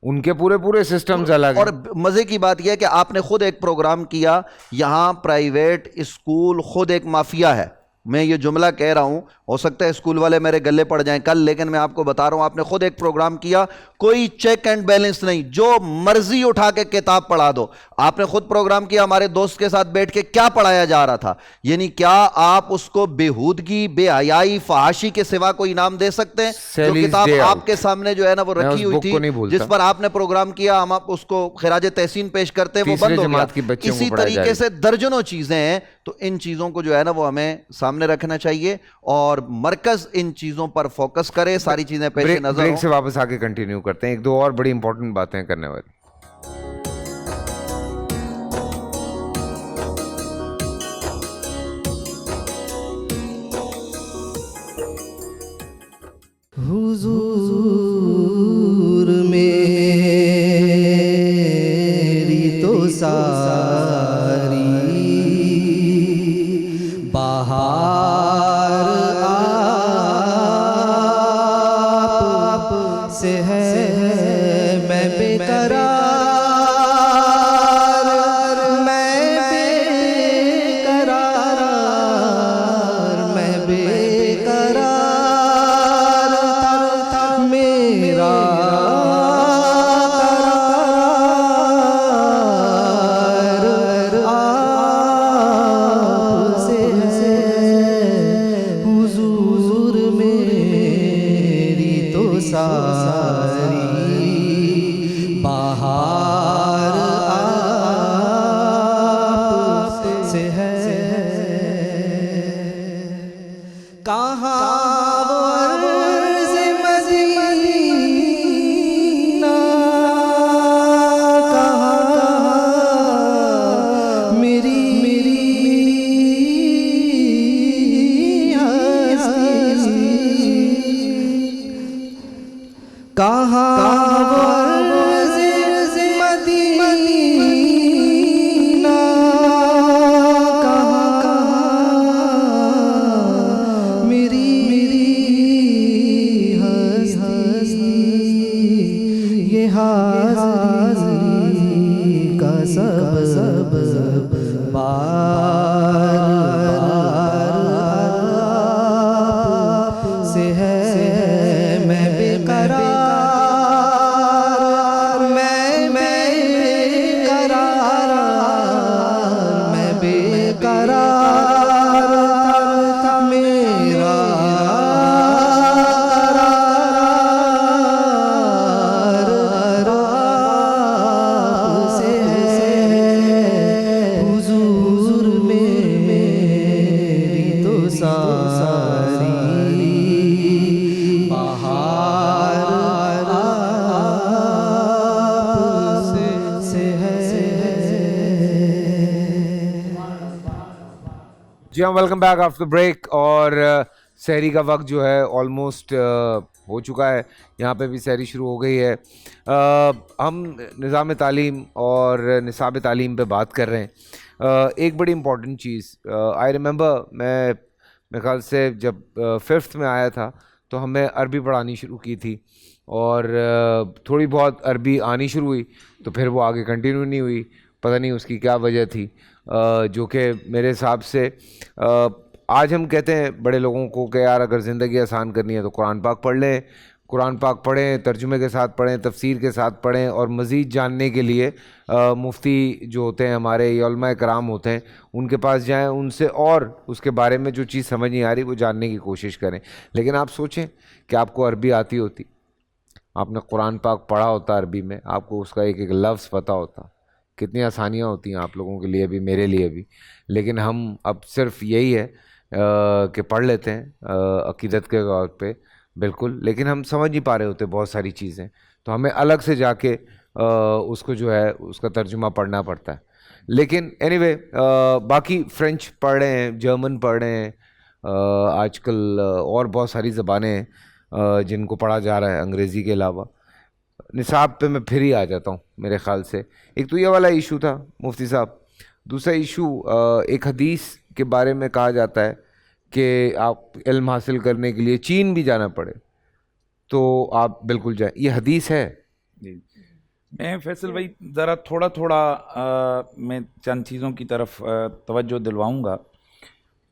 ان کے پورے سسٹمز الگ ہیں. اور مزے کی بات یہ ہے کہ آپ نے خود ایک پروگرام کیا, یہاں پرائیویٹ اسکول خود ایک مافیا ہے. میں یہ جملہ کہہ رہا ہوں، ہو سکتا ہے اسکول والے میرے گلے پڑ جائیں کل، لیکن میں آپ کو بتا رہا ہوں، آپ نے خود ایک پروگرام کیا، کوئی چیک اینڈ بیلنس نہیں، جو مرضی اٹھا کے کتاب پڑھا دو. آپ نے خود پروگرام کیا ہمارے دوست کے ساتھ بیٹھ کے، کیا پڑھایا جا رہا تھا؟ یعنی کیا آپ اس کو بےہودگی، بے حیائی، فحاشی کے سوا کوئی نام دے سکتے ہیں؟ جو Sally's کتاب Day آپ Out. کے سامنے جو ہے نا وہ میں اس رکھی ہوئی book تھی، کو نہیں بھولتا. جس پر آپ نے پروگرام کیا، ہم آپ اس کو خراج تحسین پیش کرتے ہیں، وہ تیسرے بند ہو جماعت کی گیا. بچیوں کو اسی پڑھایا جا طریقے رہی. سے درجنوں چیزیں ہیں. تو ان چیزوں کو جو ہے نا وہ ہمیں سامنے رکھنا چاہیے، اور مرکز ان چیزوں پر فوکس کرے، ساری چیزیں پیش نظر بریک ہوں. سے واپس آ کے کنٹینیو کرتے ہیں، ایک دو اور بڑی امپورٹنٹ باتیں کرنے والی. حضور میری تو ساری بہار آپ سے ہے، میں بے قرار، میں بے قرار، میں بے قرار، میرا قرار آپ سے ہے. حضور میری تو ساری بہار آپ سے ہے. کہاں وہ عرض مدینہ، کہاں میری ہستی، کہاں وہ عرض مدینہ، کہاں میری ہستی، یہ حاضری کا سبب بار آپ سے ہے. میں بے قرار، میں بے قرار، میں بے قرار، میرا قرار آپ سے ہے. حضور میری تو ساری بہار آپ سے ہے. جی ہاں، ویلکم بیک آفٹر بریک. اور سحری کا وقت جو ہے آلموسٹ ہو چکا ہے، یہاں پہ بھی سحری شروع ہو گئی ہے. ہم نظام تعلیم اور نصاب تعلیم پہ بات کر رہے ہیں. ایک بڑی امپورٹنٹ چیز، آئی ریممبر میرے خیال سے جب 5th میں آیا تھا تو ہمیں عربی پڑھانی شروع کی تھی، اور تھوڑی بہت عربی آنی شروع ہوئی تو پھر وہ آگے کنٹینیو نہیں ہوئی. پتہ نہیں اس کی کیا وجہ تھی، جو کہ میرے حساب سے آج ہم کہتے ہیں بڑے لوگوں کو کہ یار اگر زندگی آسان کرنی ہے تو قرآن پاک پڑھ لیں، قرآن پاک پڑھیں، ترجمے کے ساتھ پڑھیں، تفسیر کے ساتھ پڑھیں، اور مزید جاننے کے لیے مفتی جو ہوتے ہیں ہمارے یا علماء کرام ہوتے ہیں ان کے پاس جائیں، ان سے اور اس کے بارے میں جو چیز سمجھ نہیں آ رہی وہ جاننے کی کوشش کریں. لیکن آپ سوچیں کہ آپ کو عربی آتی ہوتی، آپ نے قرآن پاک پڑھا ہوتا عربی میں، آپ کو اس کا ایک ایک لفظ پتہ ہوتا، کتنی آسانیاں ہوتی ہیں آپ لوگوں کے لیے بھی، میرے لیے بھی. لیکن ہم اب صرف یہی ہے کہ پڑھ لیتے ہیں عقیدت کے طور پہ بالکل، لیکن ہم سمجھ نہیں پا رہے ہوتے بہت ساری چیزیں، تو ہمیں الگ سے جا کے اس کو جو ہے اس کا ترجمہ پڑھنا پڑتا ہے. لیکن اینی وے باقی فرینچ پڑھ رہے ہیں، جرمن پڑھ رہے ہیں، آج کل اور بہت ساری زبانیں ہیں جن کو پڑھا جا رہا ہے انگریزی کے علاوہ. نصاب پہ میں پھر ہی آ جاتا ہوں. میرے خیال سے ایک تو یہ والا ایشو تھا مفتی صاحب، دوسرا ایشو ایک حدیث کے بارے میں کہا جاتا ہے کہ آپ علم حاصل کرنے کے لیے چین بھی جانا پڑے تو آپ بالکل جائیں، یہ حدیث ہے؟ جی میں فیصل بھائی ذرا تھوڑا میں چند چیزوں کی طرف توجہ دلواؤں گا.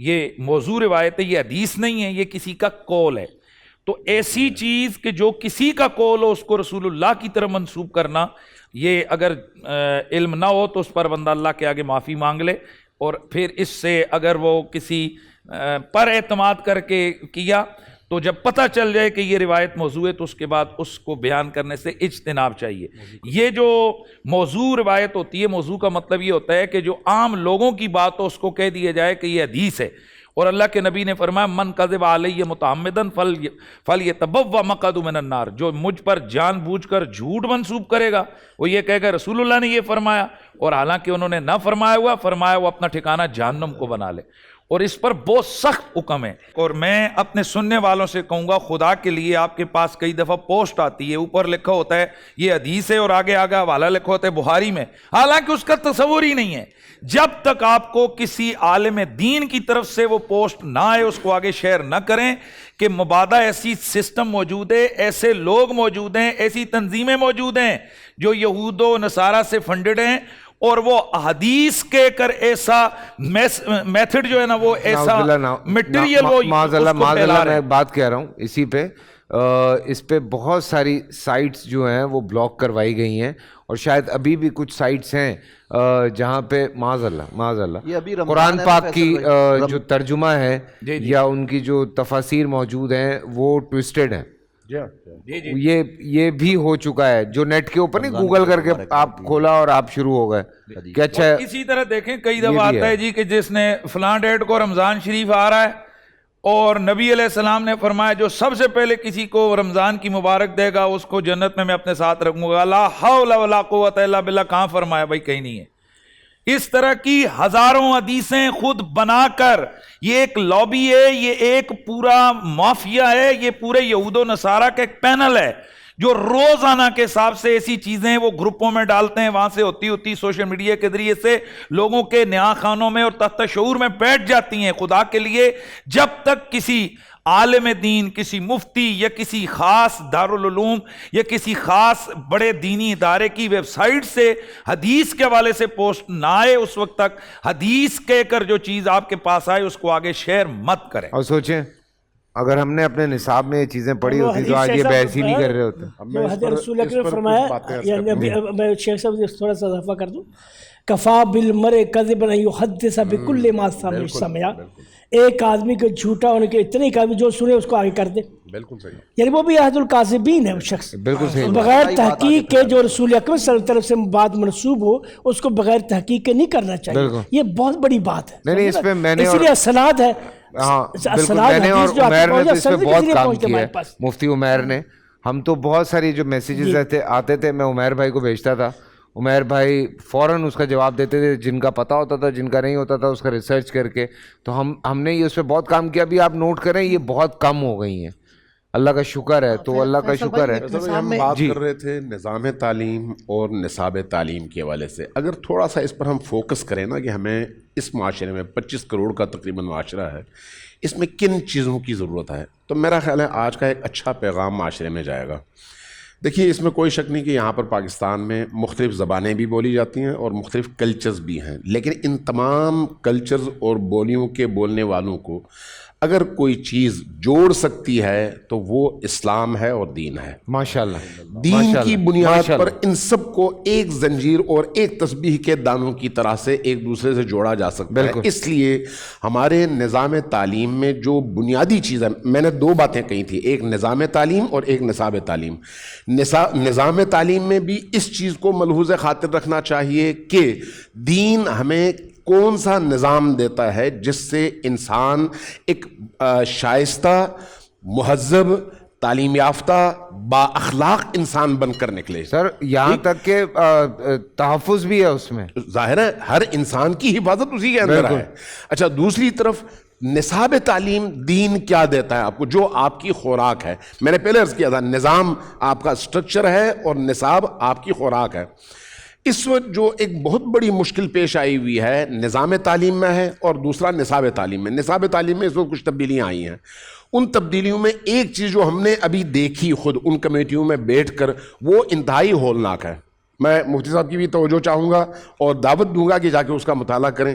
یہ موضوع روایت ہے، یہ حدیث نہیں ہے، یہ کسی کا قول ہے۔ تو ایسی چیز کہ جو کسی کا قول ہو اس کو رسول اللہ کی طرف منسوب کرنا، یہ اگر علم نہ ہو تو اس پر بندہ اللہ کے آگے معافی مانگ لے، اور پھر اس سے اگر وہ کسی پر اعتماد کر کے کیا تو جب پتہ چل جائے کہ یہ روایت موضوع ہے تو اس کے بعد اس کو بیان کرنے سے اجتناب چاہیے۔ یہ جو موضوع روایت ہوتی ہے، موضوع کا مطلب یہ ہوتا ہے کہ جو عام لوگوں کی بات ہو اس کو کہہ دیا جائے کہ یہ حدیث ہے، اور اللہ کے نبی نے فرمایا من کذب علی متعمدا فلیتبوأ مقعدہ من النار، جو مجھ پر جان بوجھ کر جھوٹ منسوب کرے گا وہ یہ کہے گا رسول اللہ نے یہ فرمایا، اور حالانکہ انہوں نے نہ فرمایا وہ اپنا ٹھکانہ جہنم کو بنا لے، اور اس پر بہت سخت حکم ہے۔ اور میں اپنے سننے والوں سے کہوں گا، خدا کے لیے آپ کے پاس کئی دفعہ پوسٹ آتی ہے، اوپر لکھا ہوتا ہے یہ حدیث ہے اور آگے حوالہ لکھا ہوتا ہے بخاری میں، حالانکہ اس کا تصور ہی نہیں ہے۔ جب تک آپ کو کسی عالم دین کی طرف سے وہ پوسٹ نہ آئے اس کو آگے شیئر نہ کریں کہ مبادہ ایسی سسٹم موجود ہے، ایسے لوگ موجود ہیں، ایسی تنظیمیں موجود ہیں جو یہود و نصارہ سے فنڈڈ ہیں، اور وہ حدیث کے کر ایسا میتھڈ جو ہے نا وہ ایسا مٹیریل وہ معاذ اللہ میں ایک بات کہہ رہا ہوں اسی پہ، اس پہ بہت ساری سائٹس جو ہیں وہ بلاک کروائی گئی ہیں، اور شاید ابھی بھی کچھ سائٹس ہیں جہاں پہ معاذ اللہ قرآن پاک کی جو ترجمہ ہے یا ان کی جو تفاسیر موجود ہیں وہ ٹویسٹڈ ہیں۔ یہ بھی ہو چکا ہے، جو نیٹ کے اوپر نہیں گوگل کر کے آپ کھولا اور آپ شروع ہو گئے کہ اچھا۔ اسی طرح دیکھیں کئی دفعہ آتا ہے جی کہ جس نے فلاں ڈیٹ کو رمضان شریف آ رہا ہے، اور نبی علیہ السلام نے فرمایا جو سب سے پہلے کسی کو رمضان کی مبارک دے گا اس کو جنت میں اپنے ساتھ رکھوں گا، لا حول ولا قوت الا باللہ۔ کہاں فرمایا بھائی؟ کہیں نہیں ہے۔ اس طرح کی ہزاروں حدیثیں خود بنا کر یہ ایک لابی ہے، یہ ایک پورا مافیا ہے، یہ پورے یہود و نصارہ کا ایک پینل ہے جو روزانہ کے حساب سے ایسی چیزیں وہ گروپوں میں ڈالتے ہیں، وہاں سے ہوتی سوشل میڈیا کے ذریعے سے لوگوں کے نیا خانوں میں اور تحت شعور میں بیٹھ جاتی ہیں۔ خدا کے لیے جب تک کسی عالم دین، کسی مفتی یا کسی خاص دارالعلوم یا کسی خاص بڑے دینی ادارے کی ویب سائٹ سے حدیث کے حوالے سے پوسٹ نہ آئے اس وقت تک حدیث کہہ کر جو چیز آپ کے پاس آئے اس کو آگے شیئر مت کریں۔ اور سوچیں اگر ہم نے اپنے نصاب میں یہ چیزیں پڑھی ہوتی تو آج یہ بحث ہی نہیں کر رہے ہوتے۔ جو حضرت رسول اللہ نے فرمایا، یعنی میں شیخ صاحب سے تھوڑا سا اضافہ کر دوں، کفا بالمرء کذبا ان یحدث بکل ما سمع، ایک آدمی کو جھوٹا ہونے کے اتنے ایک آدمی جو سنے اس کو آگے کر دے، بالکل صحیح، یعنی وہ بھی احد الکاذبین ہے وہ شخص، بالکل صحیح، بغیر تحقیق کے جو رسول اکرم صلی اللہ علیہ وسلم سے بات منسوب ہو اس کو بغیر تحقیق کے نہیں کرنا چاہیے۔ یہ بہت بڑی بات ہے، نہیں اس پہ میں نے اس لیے سند ہے، ہاں بالکل، میں نے اور عمیر نے تو اس پہ بہت کام کیا ہے، مفتی عمیر نے۔ ہم تو بہت ساری جو میسیجز آتے تھے میں عمیر بھائی کو بھیجتا تھا، عمیر بھائی فوراً اس کا جواب دیتے تھے، جن کا پتہ ہوتا تھا جن کا نہیں ہوتا تھا اس کا ریسرچ کر کے۔ تو ہم نے یہ اس پہ بہت کام کیا، ابھی آپ نوٹ کریں یہ بہت کم ہو گئی ہیں، اللہ کا شکر ہے، تو اللہ کا شکر ہے۔ ہم بات کر رہے تھے نظام تعلیم اور نصاب تعلیم کے حوالے سے، اگر تھوڑا سا اس پر ہم فوکس کریں نا کہ ہمیں اس معاشرے میں 25 کروڑ کا تقریباً معاشرہ ہے، اس میں کن چیزوں کی ضرورت ہے، تو میرا خیال ہے آج کا ایک اچھا پیغام معاشرے میں جائے گا۔ دیکھیے اس میں کوئی شک نہیں کہ یہاں پر پاکستان میں مختلف زبانیں بھی بولی جاتی ہیں اور مختلف کلچرز بھی ہیں، لیکن ان تمام کلچرز اور بولیوں کے بولنے والوں کو اگر کوئی چیز جوڑ سکتی ہے تو وہ اسلام ہے اور دین ہے، ماشاءاللہ۔ دین کی بنیاد پر ان سب کو ایک زنجیر اور ایک تسبیح کے دانوں کی طرح سے ایک دوسرے سے جوڑا جا سکتا ہے۔ اس لیے ہمارے نظام تعلیم میں جو بنیادی چیز ہے، میں نے دو باتیں کہی تھی، ایک نظام تعلیم اور ایک نصاب تعلیم۔ نظام تعلیم میں بھی اس چیز کو ملحوظ خاطر رکھنا چاہیے کہ دین ہمیں کون سا نظام دیتا ہے جس سے انسان ایک شائستہ، مہذب، تعلیم یافتہ، با اخلاق انسان بن کر نکلے۔ سر یہاں تک کہ تحفظ بھی ہے اس میں، ظاہر ہے ہر انسان کی حفاظت اسی کے اندر ہے۔ اچھا دوسری طرف نصاب تعلیم دین کیا دیتا ہے آپ کو، جو آپ کی خوراک ہے۔ میں نے پہلے عرض کیا تھا نظام آپ کا سٹرکچر ہے اور نصاب آپ کی خوراک ہے۔ اس وقت جو ایک بہت بڑی مشکل پیش آئی ہوئی ہے نظام تعلیم میں ہے اور دوسرا نصاب تعلیم میں۔ نصاب تعلیم میں اس وقت کچھ تبدیلیاں آئی ہیں، ان تبدیلیوں میں ایک چیز جو ہم نے ابھی دیکھی خود ان کمیٹیوں میں بیٹھ کر، وہ انتہائی ہولناک ہے۔ میں مفتی صاحب کی بھی توجہ چاہوں گا اور دعوت دوں گا کہ جا کے اس کا مطالعہ کریں۔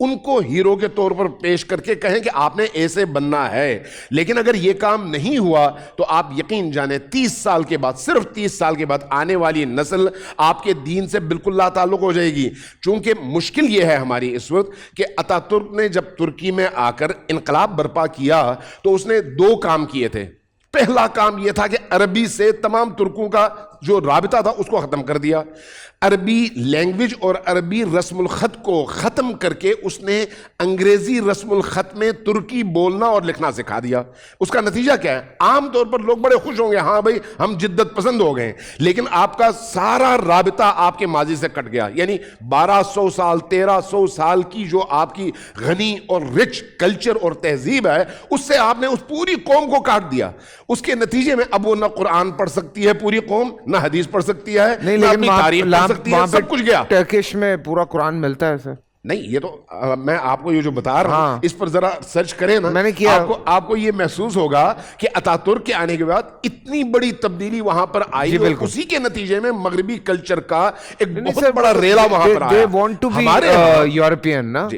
ان کو ہیرو کے طور پر پیش کر کے کہیں کہ آپ نے ایسے بننا ہے. لیکن اگر یہ کام نہیں ہوا تو آپ یقین جانیں 30 سال کے بعد، صرف 30 سال کے بعد آنے والی نسل آپ کے دین سے بالکل لا تعلق ہو جائے گی. چونکہ مشکل یہ ہے ہماری اس وقت کہ اتا ترک نے جب ترکی میں آ کر انقلاب برپا کیا تو اس نے 2 کام کیے تھے. پہلا کام یہ تھا کہ عربی سے تمام ترکوں کا جو رابطہ تھا اس کو ختم کر دیا. عربی لینگویج اور عربی رسم الخط کو ختم کر کے اس نے انگریزی رسم الخط میں ترکی بولنا اور لکھنا سکھا دیا. اس کا نتیجہ کیا ہے؟ عام طور پر لوگ بڑے خوش ہوں گے، ہاں بھائی ہم جدت پسند ہو گئے، لیکن آپ کا سارا رابطہ آپ کے ماضی سے کٹ گیا. یعنی 1200 سال 1300 سال کی جو آپ کی غنی اور رچ کلچر اور تہذیب ہے، اس سے آپ نے اس پوری قوم کو کاٹ دیا. اس کے نتیجے میں اب وہ نہ قرآن پڑھ سکتی ہے پوری قوم، نہ حدیث پڑھ سکتی ہے، نہیں، نہ اپنی تاریخ پڑھ سکتی ہے، سب کچھ گیا. ٹرکش میں پورا قرآن ملتا ہے سر؟ نہیں، یہ تو میں آپ کو یہ جو بتا رہا ہوں اس پر ذرا سرچ کریں نا، میں نے کیا. آپ کو یہ محسوس ہوگا کہ اتا ترک کے آنے کے بعد اتنی بڑی تبدیلی وہاں پر آئی، اور اسی کے نتیجے میں مغربی کلچر کا ایک بہت بڑا ریلا وہاں پر آیا. they want to be European نا،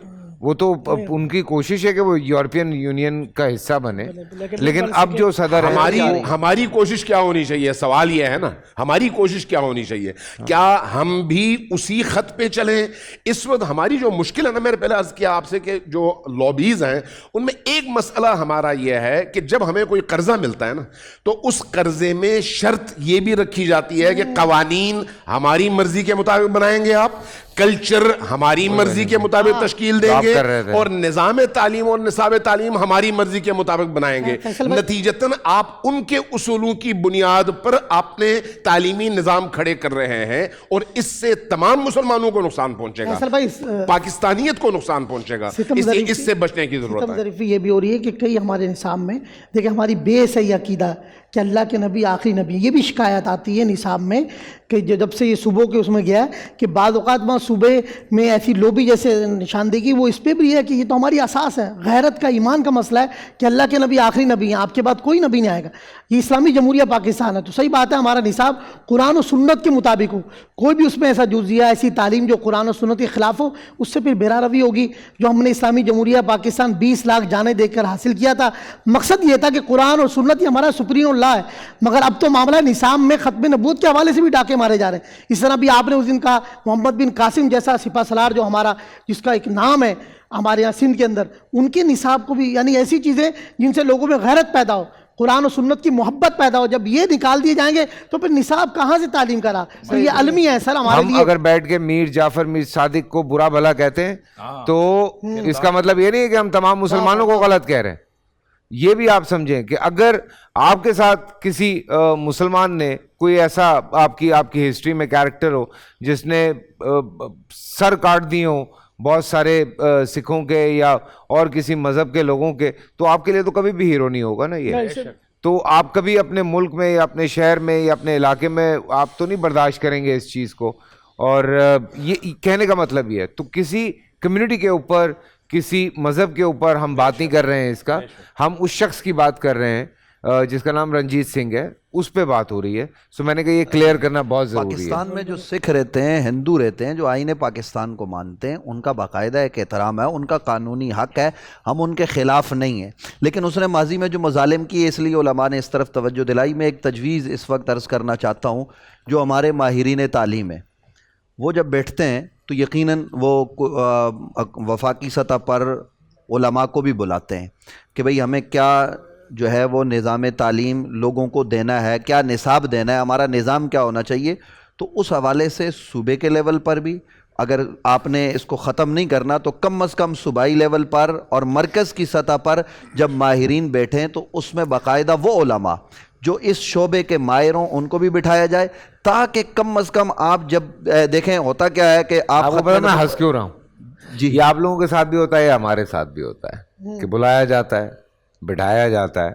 وہ تو ان کی کوشش ہے کہ وہ یورپین یونین کا حصہ بنے. لیکن اب جو صدر ہماری کوشش کیا ہونی چاہیے؟ سوال یہ ہے نا، ہماری کوشش کیا ہونی چاہیے؟ کیا ہم بھی اسی خط پہ چلیں؟ اس وقت ہماری جو مشکل ہے نا، میں نے پہلے عرض کیا آپ سے کہ جو لابیز ہیں ان میں ایک مسئلہ ہمارا یہ ہے کہ جب ہمیں کوئی قرضہ ملتا ہے نا تو اس قرضے میں شرط یہ بھی رکھی جاتی ہے کہ قوانین ہماری مرضی کے مطابق بنائیں گے، آپ کلچر ہماری مرضی کے مطابق تشکیل دیں گے، اور نظام تعلیم اور نصاب تعلیم ہماری مرضی کے مطابق بنائیں گے. نتیجتاً آپ ان کے اصولوں کی بنیاد پر اپنے تعلیمی نظام کھڑے کر رہے ہیں، اور اس سے تمام مسلمانوں کو نقصان پہنچے گا، پاکستانیت کو نقصان پہنچے گا. اس سے بچنے کی ضرورت ہے. ظریفی یہ بھی ہو رہی ہے کہ کئی ہمارے نصاب میں دیکھیں ہماری بیس ہے یہ عقیدہ کہ اللہ کے نبی آخری نبی. یہ بھی شکایت آتی ہے نصاب میں کہ جب سے یہ صوبوں کے اس میں گیا ہے کہ بعض اوقات وہاں صوبے میں ایسی لوبی جیسے نشاندہی، وہ اس پہ بھی ہے کہ یہ تو ہماری اساس ہے، غیرت کا ایمان کا مسئلہ ہے کہ اللہ کے نبی آخری نبی ہیں، آپ کے بعد کوئی نبی نہیں آئے گا. یہ اسلامی جمہوریہ پاکستان ہے تو صحیح بات ہے ہمارا نصاب قرآن و سنت کے مطابق ہو. کوئی بھی اس میں ایسا جزیہ، ایسی تعلیم جو قرآن و سنت کے خلاف ہو، اس سے پھر بیرا روی ہوگی. جو ہم نے اسلامی جمہوریہ پاکستان 20 لاکھ جانیں دے کر حاصل کیا تھا، مقصد یہ تھا کہ قرآن اور سنت یہ ہمارا سپریم لا ہے. مگر اب تو معاملہ نظام میں ختم نبوت کے حوالے سے بھی ڈاکے مارے جا رہے ہیں. اس طرح بھی آپ نے اس دن کہا محمد بن قاسم جیسا سپہ سالار جو ہمارا، جس کا ایک نام ہے ہمارے یہاں سندھ کے اندر، ان کے نصاب کو بھی، یعنی ایسی چیزیں جن سے لوگوں میں غیرت پیدا ہو، قرآن و سنت کی محبت پیدا ہو، جب یہ نکال دیے جائیں گے تو پھر نصاب کہاں سے تعلیم کرا؟ تو یہ علمی ہے سر ہمارے لیے. اگر بیٹھ کے میر جعفر میر صادق کو برا بھلا کہتے ہیں تو اس کا مطلب یہ نہیں ہے کہ ہم تمام مسلمانوں کو غلط کہہ رہے ہیں. یہ بھی آپ سمجھیں کہ اگر آپ کے ساتھ کسی مسلمان نے کوئی ایسا آپ کی ہسٹری میں کیریکٹر ہو جس نے سر کاٹ دی ہوں بہت سارے سکھوں کے یا اور کسی مذہب کے لوگوں کے، تو آپ کے لیے تو کبھی بھی ہیرو نہیں ہوگا نا. یہ تو آپ کبھی اپنے ملک میں یا اپنے شہر میں یا اپنے علاقے میں آپ تو نہیں برداشت کریں گے اس چیز کو. اور یہ کہنے کا مطلب یہ ہے تو کسی کمیونٹی کے اوپر، کسی مذہب کے اوپر ہم بات نہیں کر رہے ہیں اس کا، ہم اس شخص کی بات کر رہے ہیں جس کا نام رنجیت سنگھ ہے، اس پہ بات ہو رہی ہے. سو میں نے کہا یہ کلیئر کرنا بہت ضروری ہے. پاکستان میں جو سکھ رہتے ہیں، ہندو رہتے ہیں، جو آئین پاکستان کو مانتے ہیں، ان کا باقاعدہ ایک احترام ہے، ان کا قانونی حق ہے، ہم ان کے خلاف نہیں ہیں. لیکن اس نے ماضی میں جو مظالم کیے اس لیے علماء نے اس طرف توجہ دلائی. میں ایک تجویز اس وقت عرض کرنا چاہتا ہوں. جو ہمارے ماہرین تعلیم ہیں وہ جب بیٹھتے ہیں تو یقیناً وہ وفاقی سطح پر علماء کو بھی بلاتے ہیں کہ بھئی ہمیں کیا جو ہے وہ نظام تعلیم لوگوں کو دینا ہے، کیا نصاب دینا ہے، ہمارا نظام کیا ہونا چاہیے. تو اس حوالے سے صوبے کے لیول پر بھی اگر آپ نے اس کو ختم نہیں کرنا تو کم از کم صوبائی لیول پر اور مرکز کی سطح پر جب ماہرین بیٹھیں تو اس میں باقاعدہ وہ علماء جو اس شعبے کے ماہر ہوں ان کو بھی بٹھایا جائے، تاکہ کم از کم آپ جب دیکھیں ہوتا کیا ہے کہ آپ کو پتہ میں ہنس کیوں رہا ہوں جی، یہ آپ لوگوں کے ساتھ بھی ہوتا ہے، ہمارے ساتھ بھی ہوتا ہے کہ بلایا جاتا ہے، بٹھایا جاتا ہے،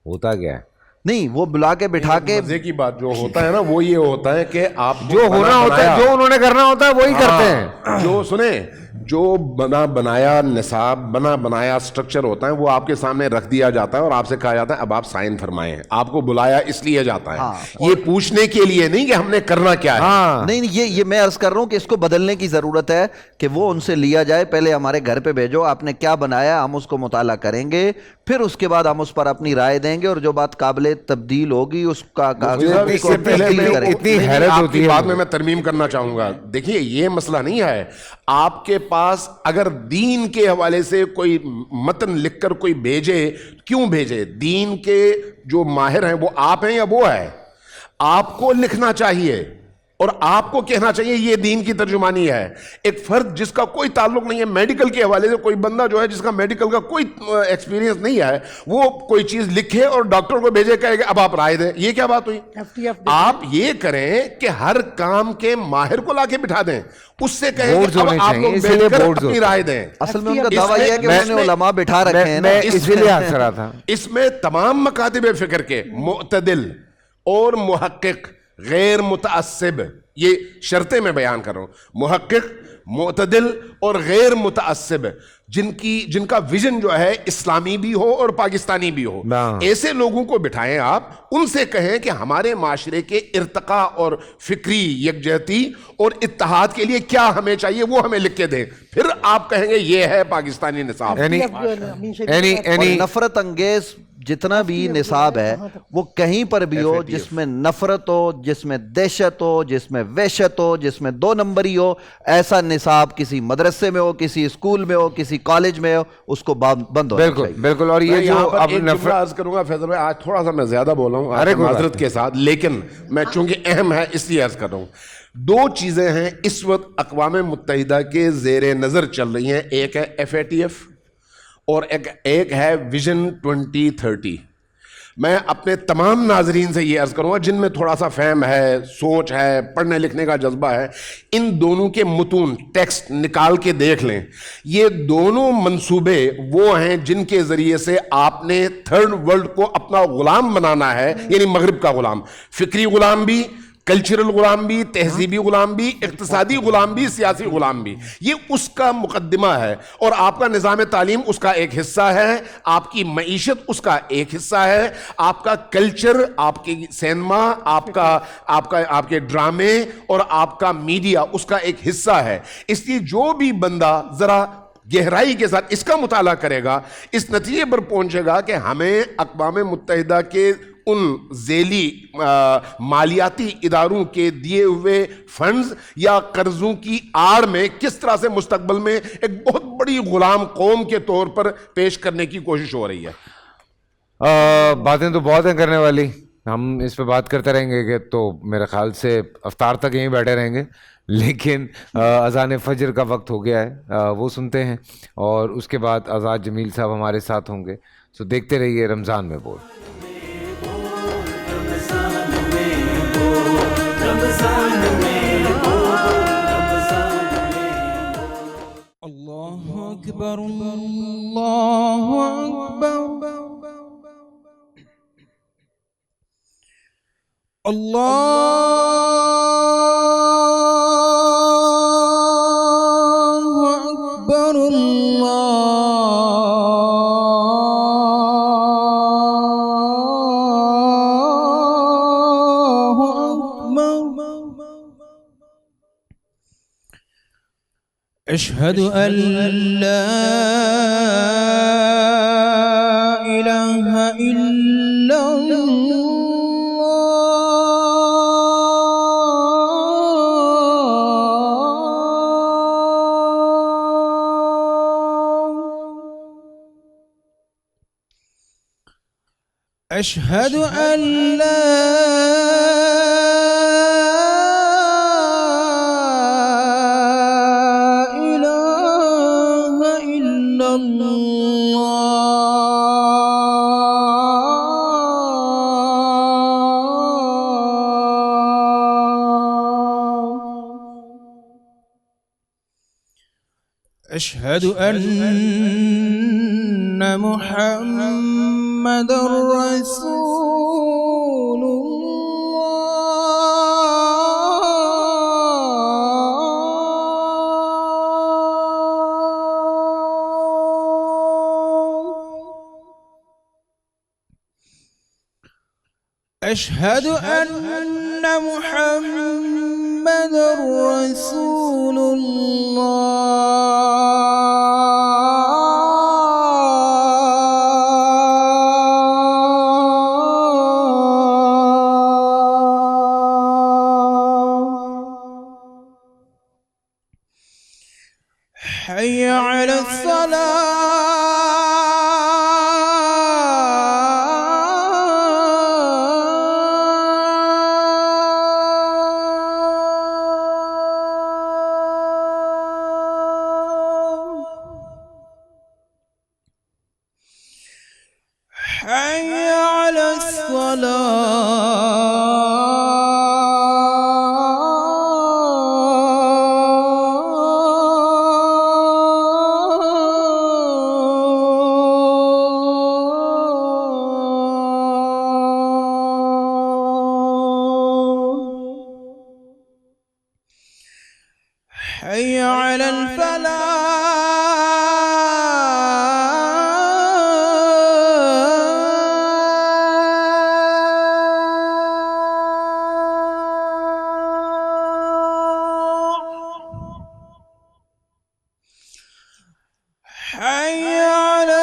ہوتا کیا ہے نہیں وہ بلا کے بٹھا کے مزے کی بات جو ہوتا ہے نا وہ یہ ہوتا ہے کہ آپ جو ہونا ہوتا ہے، جو انہوں نے کرنا ہوتا ہے وہی کرتے ہیں. جو سنیں جو بنا بنایا نصاب بنا بنایا سٹرکچر ہوتا ہے وہ آپ کے سامنے رکھ دیا جاتا ہے اور آپ سے کہا جاتا ہے اب آپ سائن فرمائیں. آپ کو بلایا اس لیے جاتا ہے, یہ پوچھنے کے لیے نہیں کہ ہم نے کرنا کیا ہے. نہیں یہ میں عرض کر رہا ہوں کہ اس کو بدلنے کی ضرورت ہے کہ وہ ان سے لیا جائے, پہلے ہمارے گھر پہ بھیجو, آپ نے کیا بنایا, ہم اس کو مطالعہ کریں گے, پھر اس کے بعد ہم اس پر اپنی رائے دیں گے, اور جو بات قابل تبدیل ہوگی اس کا اس سے پہلے اتنی حیرت آپ ہوتی کی ہے بات میں ترمیم کرنا چاہوں گا. دیکھیے یہ مسئلہ نہیں ہے, آپ کے پاس اگر دین کے حوالے سے کوئی متن لکھ کر کوئی بھیجے, کیوں بھیجے؟ دین کے جو ماہر ہیں وہ آپ ہیں یا وہ ہے؟ آپ کو لکھنا چاہیے اور آپ کو کہنا چاہیے یہ دین کی ترجمانی ہے. ایک فرد جس کا کوئی تعلق نہیں ہے میڈیکل کے حوالے سے, کوئی بندہ جو ہے جس کا میڈیکل کا کوئی ایکسپیرینس نہیں ہے, وہ کوئی چیز لکھے اور ڈاکٹر کو بھیجے کہے کہ اب آپ رائے دیں, یہ کیا بات ہوئی؟ آپ یہ کریں کہ ہر کام کے ماہر کو لا کے بٹھا دیں, اس سے کہیں کہ اب آپ لوگ بیٹھ کر اپنی رائے دیں. اصل میں ان کا دعویٰ یہ ہے کہ انہوں نے علماء بٹھا رکھے ہیں. میں اسی لیے ہنس رہا تھا. اس میں تمام مکاتب فکر کے معتدل اور محقق غیر متعصب, یہ شرطیں میں بیان کر رہا ہوں, محقق, معتدل اور غیر متعصب, جن کا ویژن جو ہے اسلامی بھی ہو اور پاکستانی بھی ہو, ایسے لوگوں کو بٹھائیں آپ, ان سے کہیں کہ ہمارے معاشرے کے ارتقاء اور فکری یکجہتی اور اتحاد کے لیے کیا ہمیں چاہیے وہ ہمیں لکھ کے دیں, پھر آپ کہیں گے یہ ہے پاکستانی نصاب. اور نفرت انگیز جتنا بھی نصاب ہے وہ کہیں پر بھی ہو, جس میں نفرت ہو, جس میں دہشت ہو, جس میں وحشت ہو, جس میں دو نمبری ہو, ایسا نصاب کسی مدرسے میں ہو, کسی اسکول میں ہو, کسی کالج میں ہو, اس کو بند ہو. بالکل بالکل. اور یہ جو اب ایک جملہ عرض کروں گا فیضل بھائی, آج تھوڑا سا میں زیادہ بول رہا ہوں معذرت کے ساتھ, لیکن میں چونکہ اہم ہے اس لیے عرض کر رہا ہوں. دو چیزیں ہیں اس وقت اقوام متحدہ کے زیر نظر چل رہی ہیں, ایک ہے FATF اور ایک ہے ویژن 2030. میں اپنے تمام ناظرین سے یہ عرض کروں گا جن میں تھوڑا سا فہم ہے, سوچ ہے, پڑھنے لکھنے کا جذبہ ہے, ان دونوں کے متون ٹیکسٹ نکال کے دیکھ لیں. یہ دونوں منصوبے وہ ہیں جن کے ذریعے سے آپ نے تھرڈ ورلڈ کو اپنا غلام بنانا ہے, یعنی مغرب کا غلام, فکری غلام بھی, کلچرل غلام بھی, تہذیبی غلام بھی, اقتصادی غلام بھی, سیاسی غلام بھی. یہ اس کا مقدمہ ہے, اور آپ کا نظام تعلیم اس کا ایک حصہ ہے, آپ کی معیشت اس کا ایک حصہ ہے, آپ کا کلچر, آپ کی سینما, آپ کے ڈرامے اور آپ کا میڈیا اس کا ایک حصہ ہے. اس لیے جو بھی بندہ ذرا گہرائی کے ساتھ اس کا مطالعہ کرے گا, اس نتیجے پر پہنچے گا کہ ہمیں اقوام متحدہ کے ان ذیلی مالیاتی اداروں کے دیے ہوئے فنڈز یا قرضوں کی آڑ میں کس طرح سے مستقبل میں ایک بہت بڑی غلام قوم کے طور پر پیش کرنے کی کوشش ہو رہی ہے. باتیں تو بہت ہیں کرنے والی, ہم اس پہ بات کرتے رہیں گے کہ تو میرے خیال سے افطار تک یہیں بیٹھے رہیں گے, لیکن اذان فجر کا وقت ہو گیا ہے, وہ سنتے ہیں, اور اس کے بعد آزاد جمیل صاحب ہمارے ساتھ ہوں گے. سو دیکھتے رہیے رمضان میں بول. اللہ اکبر اللہ اکبر اللہ اکبر أشهد أن لا إله إلا الله أشهد أن لا أشهد أن محمد رسول الله أشهد أن محمد رسول الله. حي على الصلاة. حي على الصلاة. حي على الفلاح. حي على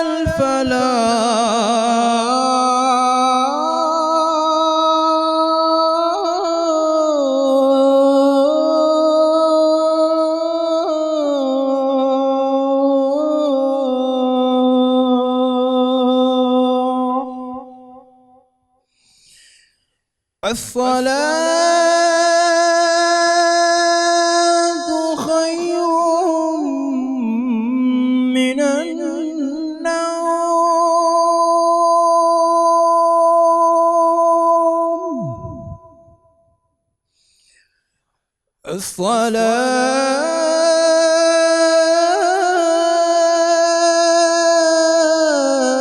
الصلاة خير من النوم.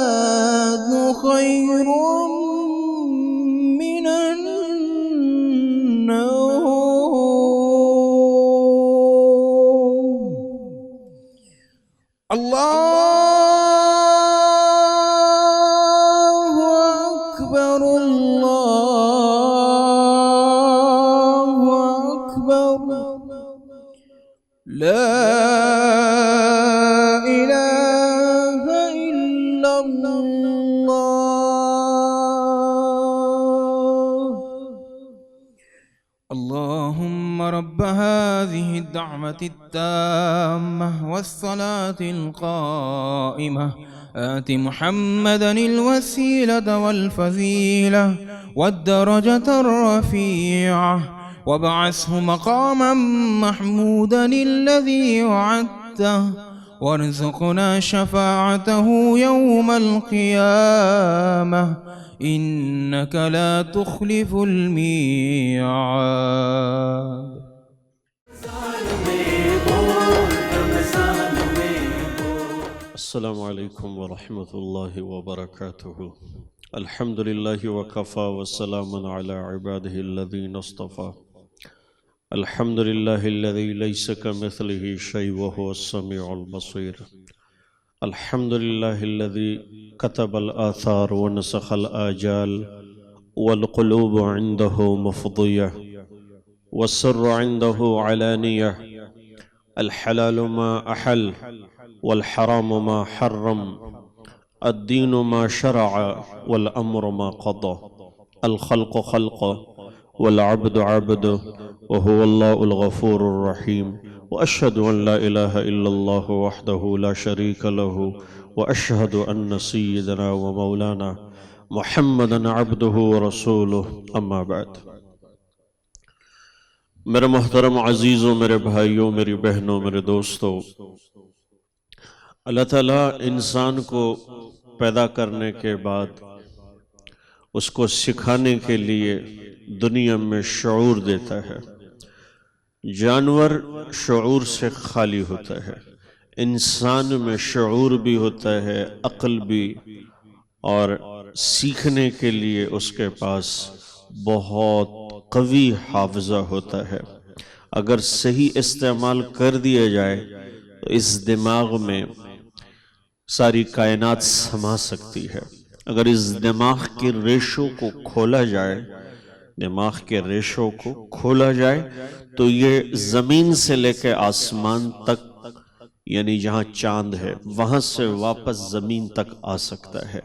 الصلاة خير من النوم. الله أكبر الله أكبر لا إله إلا الله. اللهم رب هذه الدعوة التامة والصلاة القائمة آت محمدا الوسيلة والفضيلة والدرجة الرفيعة وابعثه مقاما محمودا الذي وعدته وارزقنا شفاعته يوم القيامة إنك لا تخلف الميعاد. السلام عليكم ورحمة الله وبركاته. الحمد لله وكفى وسلام على عباده الذين اصطفى. الحمد لله الذي ليس كمثله شيء وهو السميع البصير. الحمد لله الذي كتب الآثار ونسخ الآجال والقلوب عنده مفضية والسر عنده علانية. الحلال ما أحل والحرام ما حرم. الدين ما شرع والأمر ما قضى. الخلق خلقه والعبد عبده وهو الله الغفور الرحيم. وأشهد أن لا إله إلا الله وحده لا شريك له وأشهد أن سيدنا ومولانا محمدًا عبده ورسوله. أما بعد. میرے محترم عزیزوں، میرے بھائیوں، میری بہنوں، میرے دوستوں، اللہ تعالیٰ انسان کو پیدا کرنے کے بعد اس کو سکھانے کے لیے دنیا میں شعور دیتا ہے. جانور شعور سے خالی ہوتا ہے، انسان میں شعور بھی ہوتا ہے، عقل بھی، اور سیکھنے کے لیے اس کے پاس بہت قوی حافظہ ہوتا ہے. اگر صحیح استعمال کر دیا جائے تو اس دماغ میں ساری کائنات سما سکتی ہے. اگر اس دماغ کی ریشوں کو کھولا جائے دماغ کے ریشوں کو کھولا جائے تو یہ زمین سے لے کے آسمان تک، یعنی جہاں چاند ہے وہاں سے واپس زمین تک آ سکتا ہے۔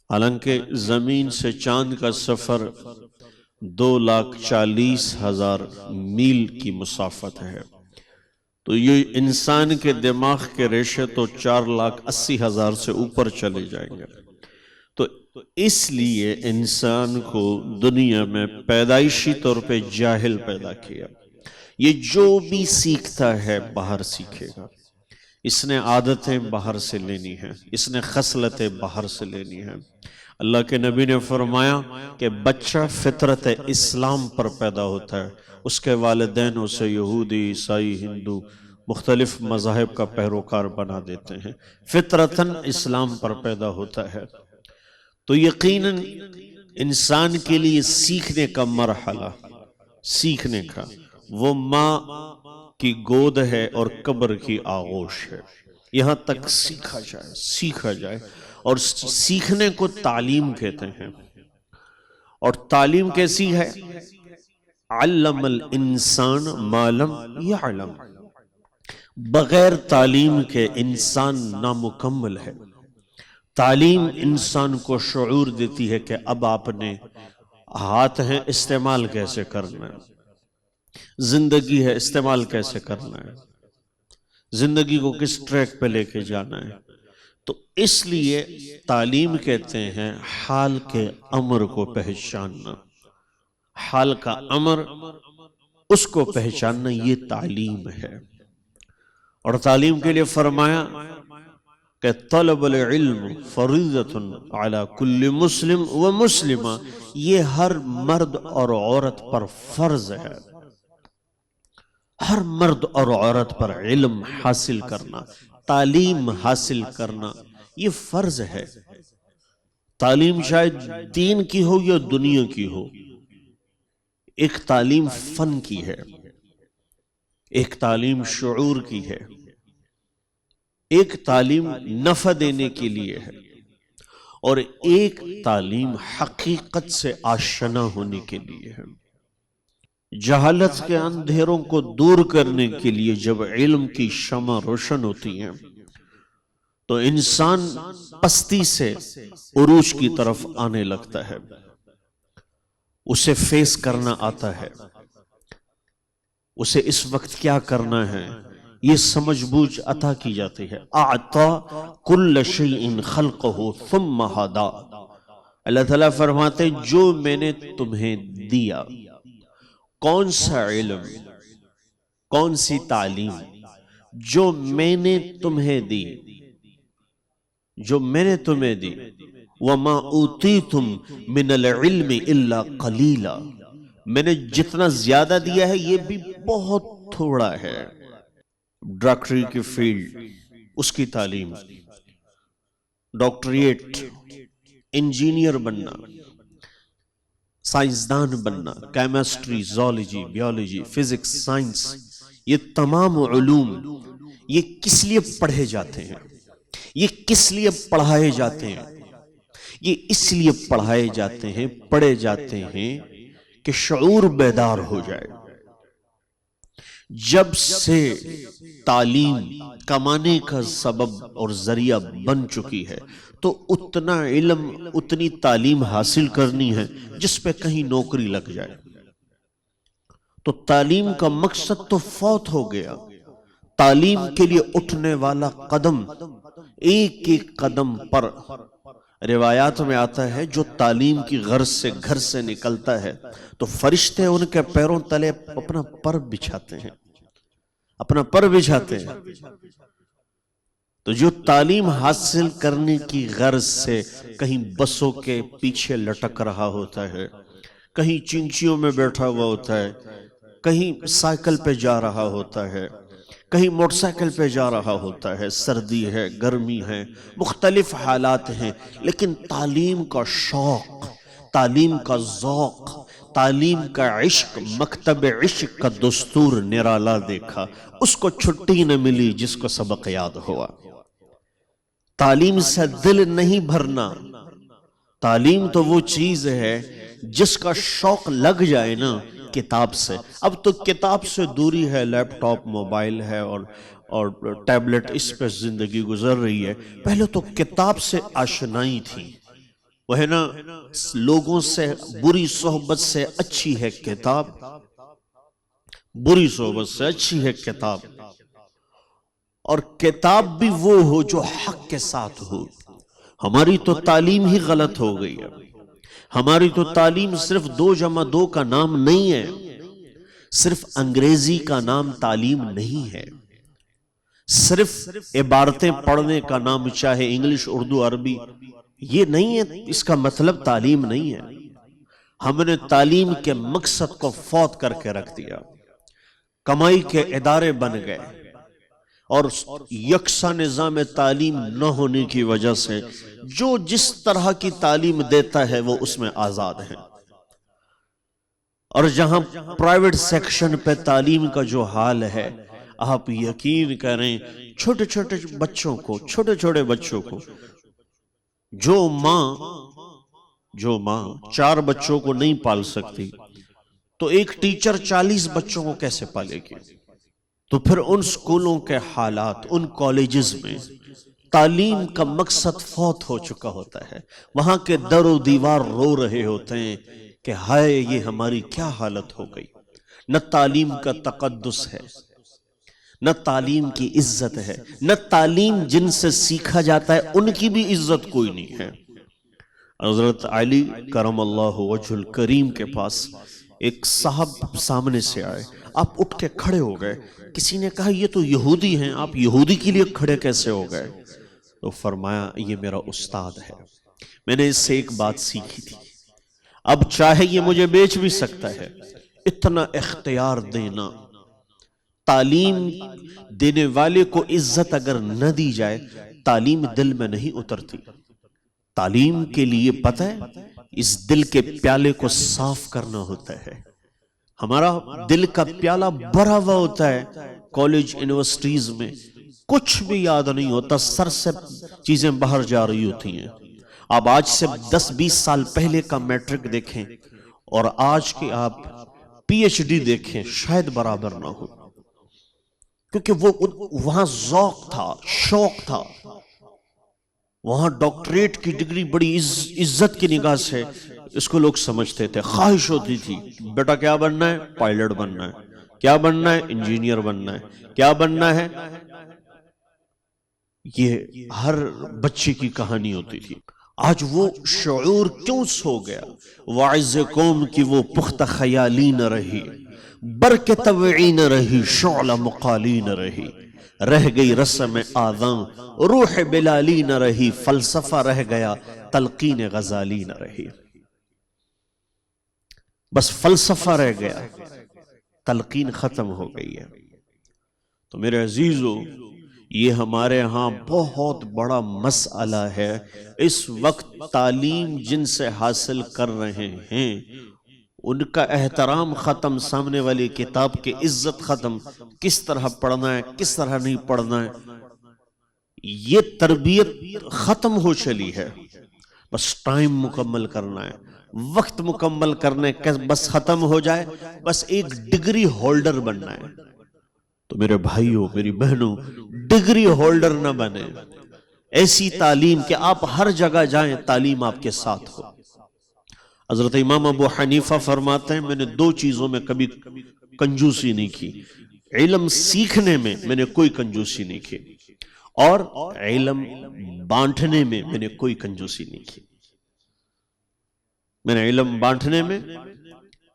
حالانکہ زمین سے چاند کا سفر 2,40,000 میل کی مسافت ہے، تو یہ انسان کے دماغ کے ریشے تو 4,80,000 سے اوپر چلے جائیں گے۔ تو اس لیے انسان کو دنیا میں پیدائشی طور پہ جاہل پیدا کیا۔ یہ جو بھی سیکھتا ہے باہر سیکھے گا، اس نے عادتیں باہر سے لینی ہیں، اس نے خصلتیں باہر سے لینی ہیں۔ اللہ کے نبی نے فرمایا کہ بچہ فطرت اسلام پر پیدا ہوتا ہے، اس کے والدین اسے یہودی، عیسائی، ہندو مختلف مذاہب کا پیروکار بنا دیتے ہیں، فطرتاً اسلام پر پیدا ہوتا ہے۔ تو یقیناً انسان کے لیے سیکھنے کا مرحلہ، سیکھنے کا، وہ ماں کی گود ہے اور قبر کی آغوش ہے، یہاں تک سیکھا جائے، اور سیکھنے کو تعلیم کہتے ہیں۔ اور تعلیم کیسی ہے؟ علم الانسان ما لم یعلم، بغیر تعلیم کے انسان نامکمل ہے۔ تعلیم انسان کو شعور دیتی ہے کہ اب آپ نے ہاتھ ہیں، استعمال کیسے کرنا ہے، زندگی ہے، استعمال کیسے کرنا ہے، زندگی کو کس ٹریک پہ لے کے جانا ہے۔ تو اس لیے تعلیم کہتے ہیں حال کے امر کو پہچاننا، حال کا امر اس کو پہچاننا، یہ تعلیم ہے۔ اور تعلیم کے لیے فرمایا کہ طلب العلم فریضۃ علی کل مسلم و مسلمہ، یہ ہر مرد اور عورت پر فرض ہے، ہر مرد اور عورت پر علم حاصل کرنا، تعلیم حاصل کرنا، یہ فرض ہے۔ تعلیم شاید دین کی ہو یا دنیا کی ہو، ایک تعلیم فن کی ہے، ایک تعلیم شعور کی ہے، ایک تعلیم نفع دینے کے لیے ہے، اور ایک تعلیم حقیقت سے آشنا ہونے کے لیے ہے۔ جہالت کے اندھیروں کو دور کرنے کے لیے جب علم کی شمع روشن ہوتی ہیں تو انسان پستی سے عروج کی طرف آنے لگتا ہے، اسے فیس کرنا آتا ہے، اسے اس وقت کیا کرنا ہے یہ سمجھ بوجھ عطا کی جاتی ہے۔ اعطا کل شیء خلقہ ثم ہدا، اللہ تعالیٰ فرماتے جو میں نے تمہیں دیا، کون سا علم، کون سی تعلیم، جو میں نے تمہیں دی، جو میں نے تمہیں دی، وَمَا أُوتِيتُم مِّنَ الْعِلْمِ إِلَّا قَلِيلًا، میں نے جتنا زیادہ دیا ہے یہ بھی بہت تھوڑا ہے۔ ڈاکٹری کی فیلڈ، اس کی تعلیم، ڈاکٹریٹ، انجینئر بننا، سائنسدان بننا، chemistry, zoology, biology, physics, science, یہ تمام علوم یہ کس لیے پڑھے جاتے ہیں، یہ کس لیے پڑھائے جاتے ہیں؟ یہ اس لیے پڑھائے جاتے ہیں، پڑھے جاتے ہیں کہ شعور بیدار ہو جائے۔ جب سے تعلیم کمانے کا سبب اور ذریعہ بن چکی ہے تو اتنا علم، اتنی تعلیم حاصل کرنی ہے جس پہ کہیں نوکری لگ جائے۔ تو تعلیم کا مقصد تو فوت ہو گیا۔ تعلیم کے لیے اٹھنے والا قدم، ایک ایک قدم پر، روایات میں آتا ہے جو تعلیم کی غرض سے گھر سے نکلتا ہے تو فرشتے ان کے پیروں تلے اپنا پر بچھاتے ہیں، اپنا پر بچھاتے ہیں۔ تو جو تعلیم حاصل کرنے کی غرض سے کہیں بسوں کے پیچھے لٹک رہا ہوتا ہے، کہیں چنچیوں میں بیٹھا ہوا ہوتا ہے، کہیں سائیکل پہ جا رہا ہوتا ہے، کہیں موٹر سائیکل پہ جا رہا ہوتا ہے، سردی ہے، گرمی ہے، مختلف حالات ہیں، لیکن تعلیم کا شوق، تعلیم کا ذوق، تعلیم کا عشق، مکتب عشق کا دستور نرالا دیکھا، اس کو چھٹی نہ ملی جس کو سبق یاد ہوا۔ تعلیم سے دل نہیں بھرنا۔ تعلیم تو وہ چیز ہے جس کا شوق لگ جائے نا کتاب سے. اب تو کتاب سے دوری ہے، لیپ ٹاپ، موبائل ہے اور ٹیبلٹ، اس پہ زندگی گزر رہی ہے. پہلے تو کتاب سے آشنائی تھی، وہ ہے نا، لوگوں سے بری صحبت سے اچھی ہے کتاب، بری صحبت سے اچھی ہے کتاب. اور کتاب بھی وہ ہو جو حق کے ساتھ ہو. ہماری تو تعلیم ہی غلط ہو گئی ہے. ہماری تو تعلیم صرف 2+2 کا نام نہیں ہے، صرف انگریزی کا نام تعلیم نہیں ہے، صرف عبارتیں پڑھنے کا نام، چاہے انگلش، اردو، عربی، یہ نہیں ہے. اس کا مطلب تعلیم نہیں ہے. ہم نے تعلیم کے مقصد کو فوت کر کے رکھ دیا. کمائی کے ادارے بن گئے اور یکساں نظام تعلیم نہ ہونے کی وجہ سے جو جس طرح کی تعلیم دیتا ہے وہ اس میں آزاد ہے. اور جہاں پرائیویٹ سیکشن پہ تعلیم کا جو حال ہے، آپ یقین کریں، چھوٹے چھوٹے بچوں کو جو ماں 4 بچوں کو نہیں پال سکتی، تو ایک ٹیچر 40 بچوں کو کیسے پالے گی؟ تو پھر ان سکولوں کے حالات، ان کالجز میں تعلیم کا مقصد فوت ہو چکا ہوتا ہے. وہاں کے در و دیوار رو رہے ہوتے ہیں کہ ہائے یہ ہماری کیا حالت ہو گئی. نہ تعلیم کا تقدس ہے، نہ تعلیم کی عزت ہے، نہ تعلیم جن سے سیکھا جاتا ہے ان کی بھی عزت کوئی نہیں ہے. حضرت علی کرم اللہ وجہ الکریم کے پاس ایک صاحب سامنے سے آئے، آپ اٹھ کے کھڑے ہو گئے. کسی نے کہا یہ تو یہودی ہیں، آپ یہودی کے لیے کھڑے کیسے ہو گئے؟ تو فرمایا یہ میرا استاد ہے، میں نے اس سے ایک بات سیکھی تھی، اب چاہے یہ مجھے بیچ بھی سکتا ہے. اتنا اختیار دینا، تعلیم دینے والے کو عزت اگر نہ دی جائے، تعلیم دل میں نہیں اترتی. تعلیم کے لیے پتہ ہے اس دل کے پیالے کو صاف کرنا ہوتا ہے. ہمارا دل کا پیالہ بھرا ہوا ہوتا ہے، کالج یونیورسٹیز میں کچھ بھی یاد نہیں ہوتا، سر سے چیزیں باہر جا رہی ہوتی ہیں. آپ آج سے 10-20 سال پہلے کا میٹرک دیکھیں اور آج کے آپ پی ایچ ڈی دیکھیں، شاید برابر نہ ہو، کیونکہ وہ وہاں ذوق تھا، شوق تھا. وہاں ڈاکٹریٹ کی ڈگری بڑی عزت کی نگاہ سے اس کو لوگ سمجھتے تھے. خواہش ہوتی تھی بیٹا کیا بننا ہے؟ پائلٹ بننا ہے. کیا بننا ہے؟ انجینئر بننا ہے. کیا بننا ہے؟ یہ ہر بچے کی کہانی ہوتی تھی. آج وہ شعور کیوں سو گیا؟ واعظ قوم کی وہ پختہ خیالی نہ رہی، برق طوعی نہ رہی، شعلہ مقالی نہ رہی، رہ گئی رسم آذاں، روح بلالی نہ رہی، فلسفہ رہ گیا، تلقین غزالی نہ رہی. بس فلسفہ رہ گیا، تلقین ختم ہو گئی ہے. تو میرے عزیزو، یہ ہمارے ہاں بہت بڑا مسئلہ ہے. اس وقت تعلیم جن سے حاصل کر رہے ہیں ان کا احترام ختم، سامنے والی کتاب کی عزت ختم، کس طرح پڑھنا ہے کس طرح نہیں پڑھنا ہے، یہ تربیت ختم ہو چلی ہے. بس ٹائم مکمل کرنا ہے، وقت مکمل کرنے کا بس ختم ہو جائے، بس ایک ڈگری ہولڈر بننا ہے. تو میرے بھائیوں، میری بہنوں، ڈگری ہولڈر نہ بنے. ایسی تعلیم کہ آپ ہر جگہ جائیں تعلیم آپ کے ساتھ ہو. حضرت امام ابو حنیفہ فرماتے ہیں میں نے 2 چیزوں میں کبھی کنجوسی نہیں کی. علم سیکھنے میں میں نے کوئی کنجوسی نہیں کی، اور علم بانٹنے میں میں نے کوئی کنجوسی نہیں کی. میں نے علم بانٹنے میں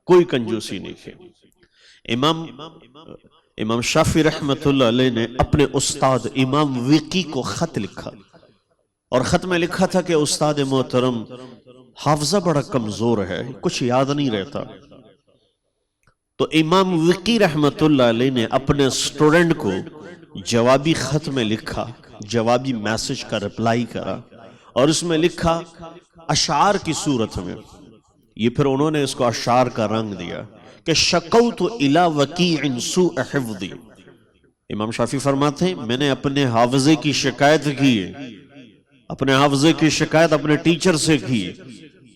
کوئی کنجوسی نہیں کی. امام شافعی رحمت اللہ علیہ نے اپنے استاد امام وقی کو خط لکھا، اور خط میں لکھا تھا کہ استاد محترم حافظہ بڑا کمزور ہے، کچھ یاد نہیں رہتا. تو امام وقی رحمت اللہ علیہ نے اپنے سٹوڈنٹ کو جوابی خط میں لکھا، جوابی میسج کا رپلائی کرا، اور اس میں لکھا اشعار کی صورت میں. یہ پھر انہوں نے اس کو اشعار کا رنگ دیا کہ شکوت الی وکیع سوء حفظی. امام شافعی فرماتے ہیں میں نے اپنے حافظے کی شکایت کی، اپنے حافظے کی شکایت اپنے ٹیچر سے کی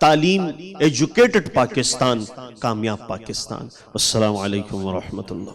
تعلیم ایجوکیٹڈ پاکستان کامیاب پاکستان. السلام علیکم ورحمۃ اللہ.